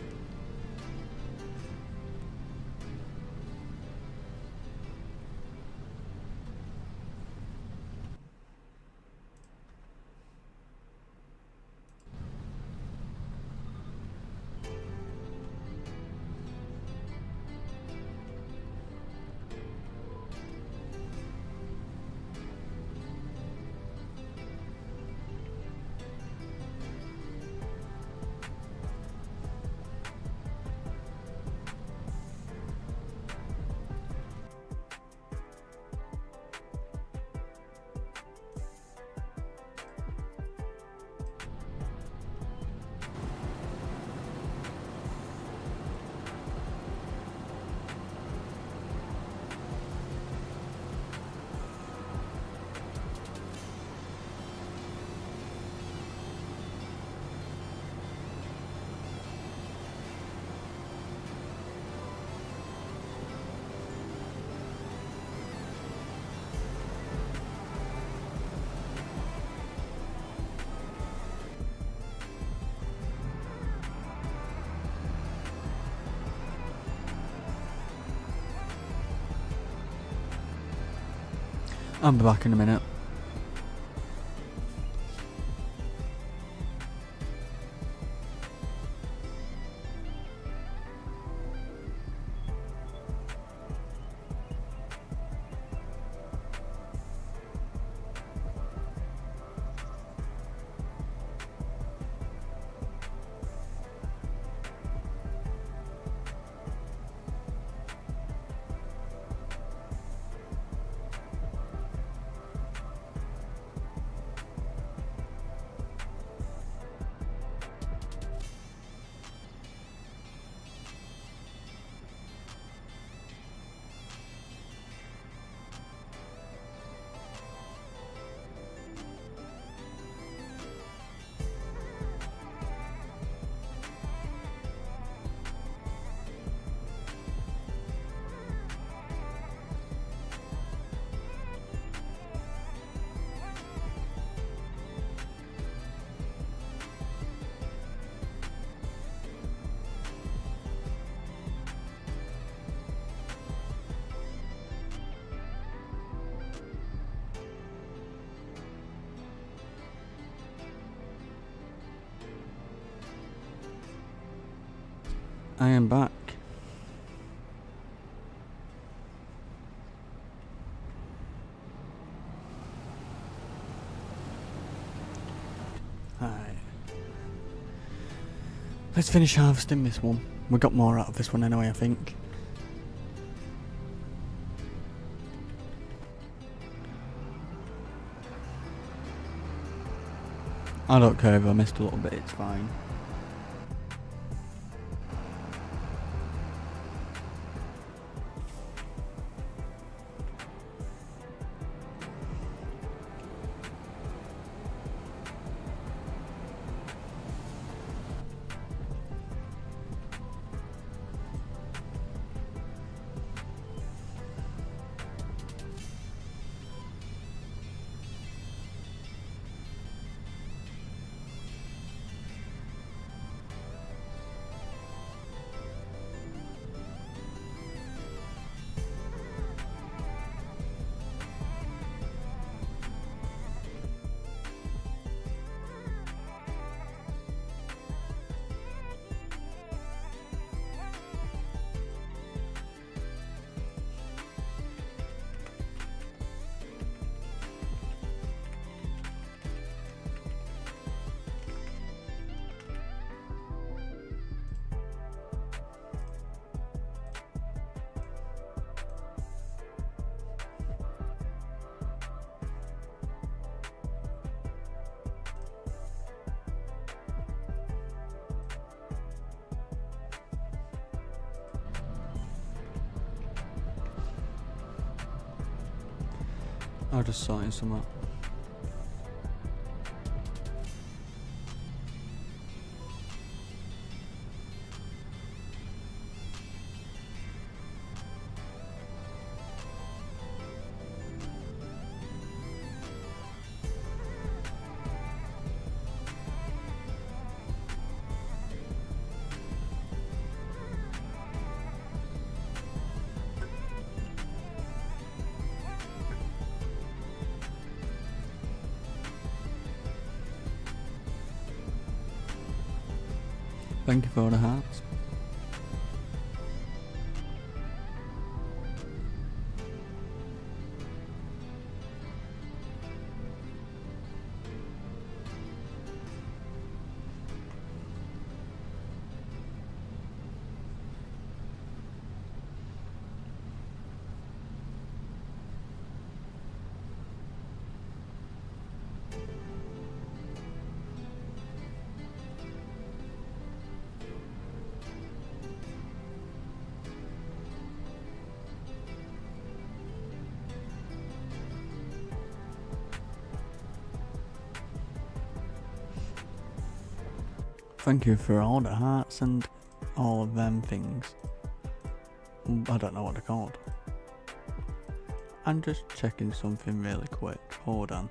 I'll be back in a minute. I am back. Alright. Let's finish harvesting this one. We got more out of this one anyway, I think. I don't care if I missed a little bit, it's fine. I'll just sorting some out. Thank you for the hearts. Thank you for all the hearts and all of them things. I don't know what they're called. I'm just checking something really quick. Hold on.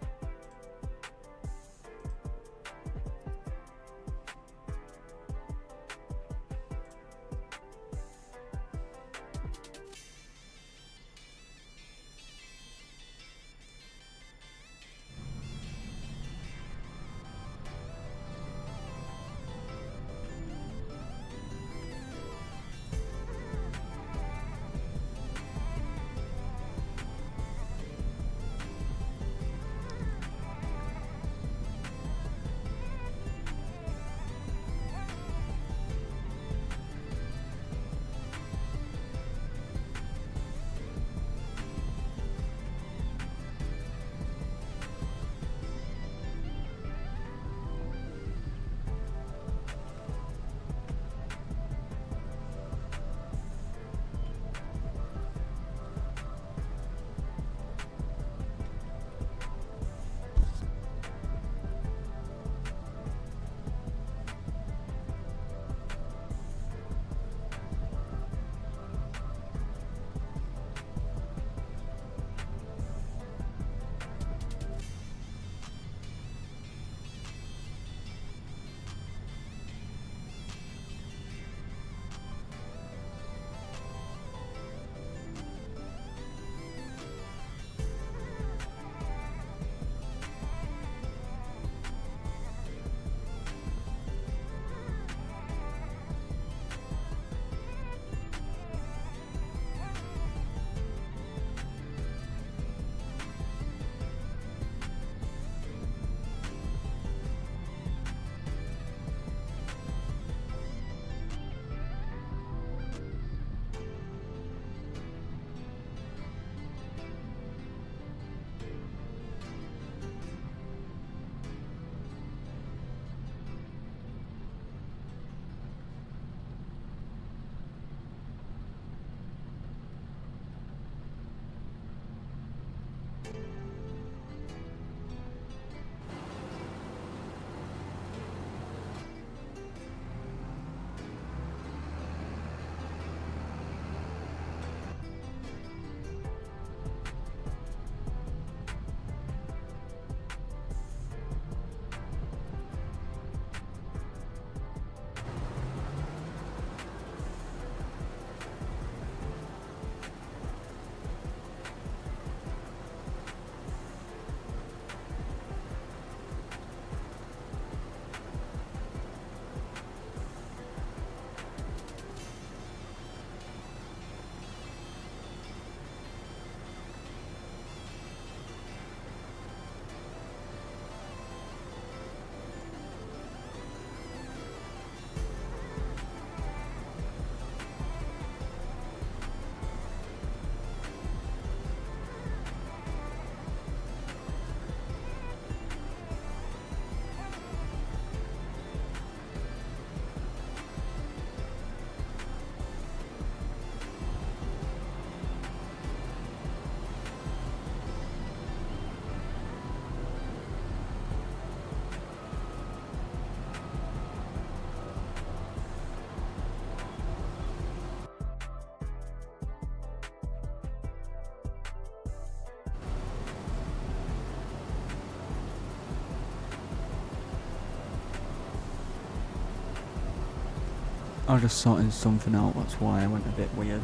I was just sorting something out, that's why I went a bit weird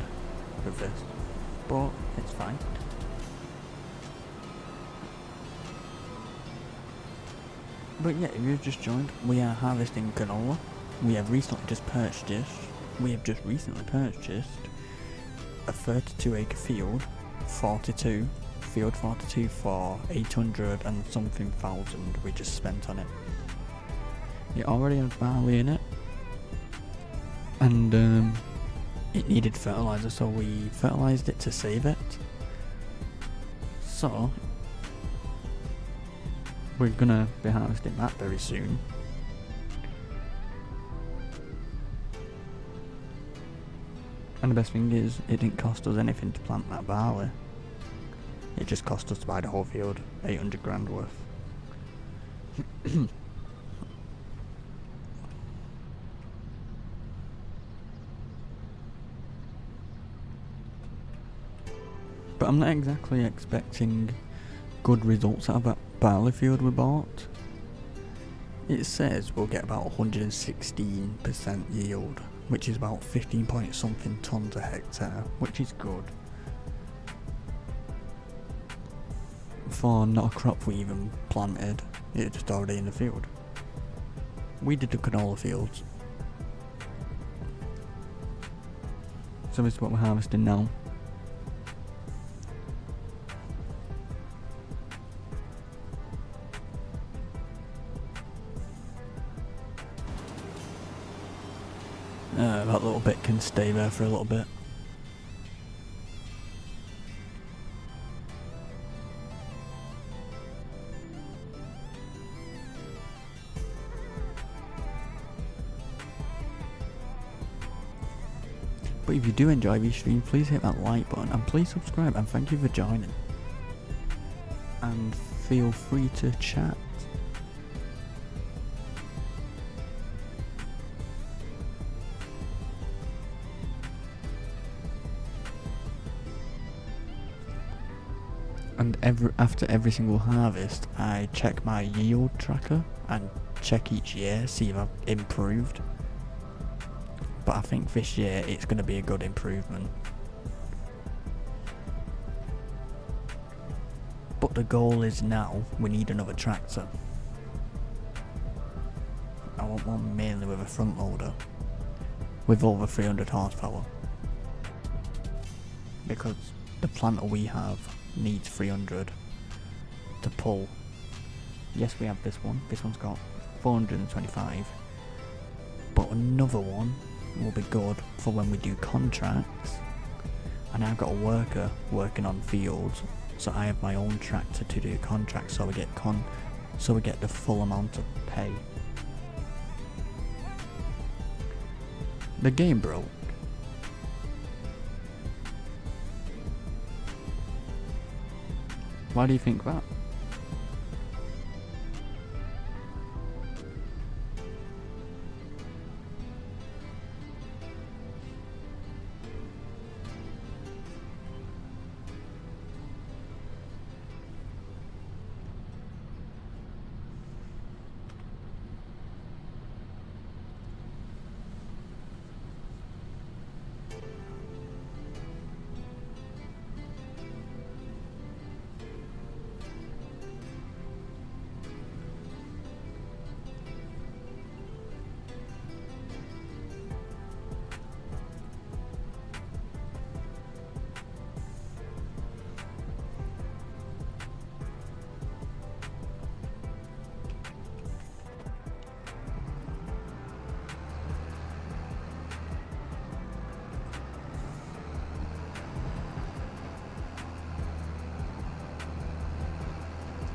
with this. But it's fine. But yeah, if you've just joined, we are harvesting canola. We have recently purchased a 32 acre field 42 for 800 and something thousand we just spent on it. It already had barley in it, and it needed fertilizer, so we fertilized it to save it. So we're gonna be harvesting that very soon. And the best thing is, it didn't cost us anything to plant that barley. It just cost us to buy the whole field, 800 grand worth. But I'm not exactly expecting good results out of that barley field we bought. It says we'll get about 116% yield, which is about 15 point something tons a hectare, which is good. For not a crop we even planted, it's just already in the field. We did the canola fields. So this is what we're harvesting now. That little bit can stay there for a little bit. But if you do enjoy these streams, please hit that like button and please subscribe, and thank you for joining. And feel free to chat. And after every single harvest, I check my yield tracker and check each year, see if I've improved. But I think this year it's going to be a good improvement. But the goal is now, we need another tractor. I want one mainly with a front loader, with over 300 horsepower. Because the planter we have needs 300 to pull. Yes, we have this one. This one's got 425. But another one will be good for when we do contracts. And I've got a worker working on fields, so I have my own tractor to do contracts, so we get the full amount of pay. The game broke. Why do you think that?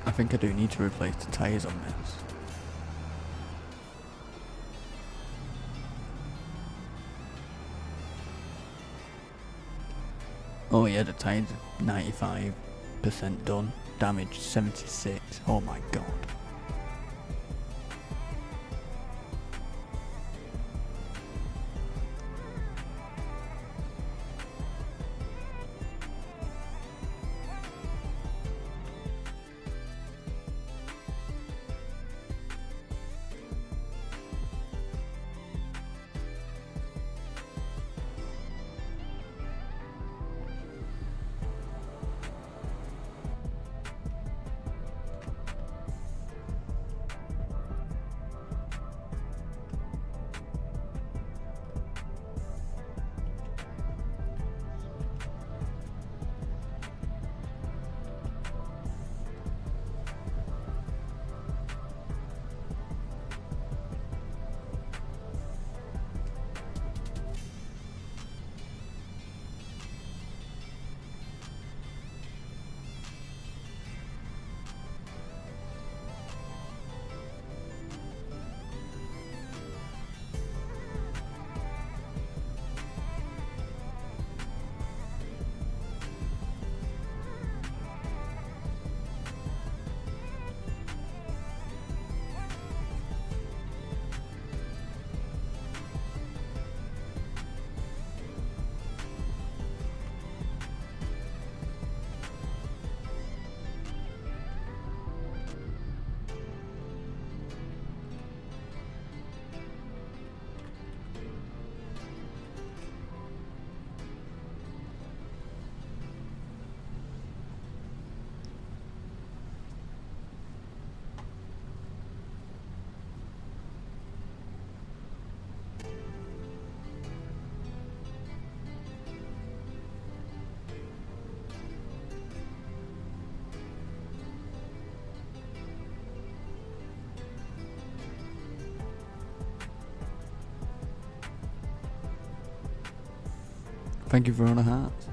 I think I do need to replace the tyres on this. Oh yeah, the tyres are 95% done. Damage 76. Oh my god. Thank you for all the hearts.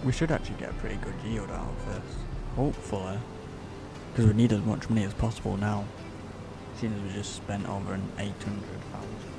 We should actually get a pretty good yield out of this, hopefully, because we need as much money as possible now, seeing as we just spent over an 800,000.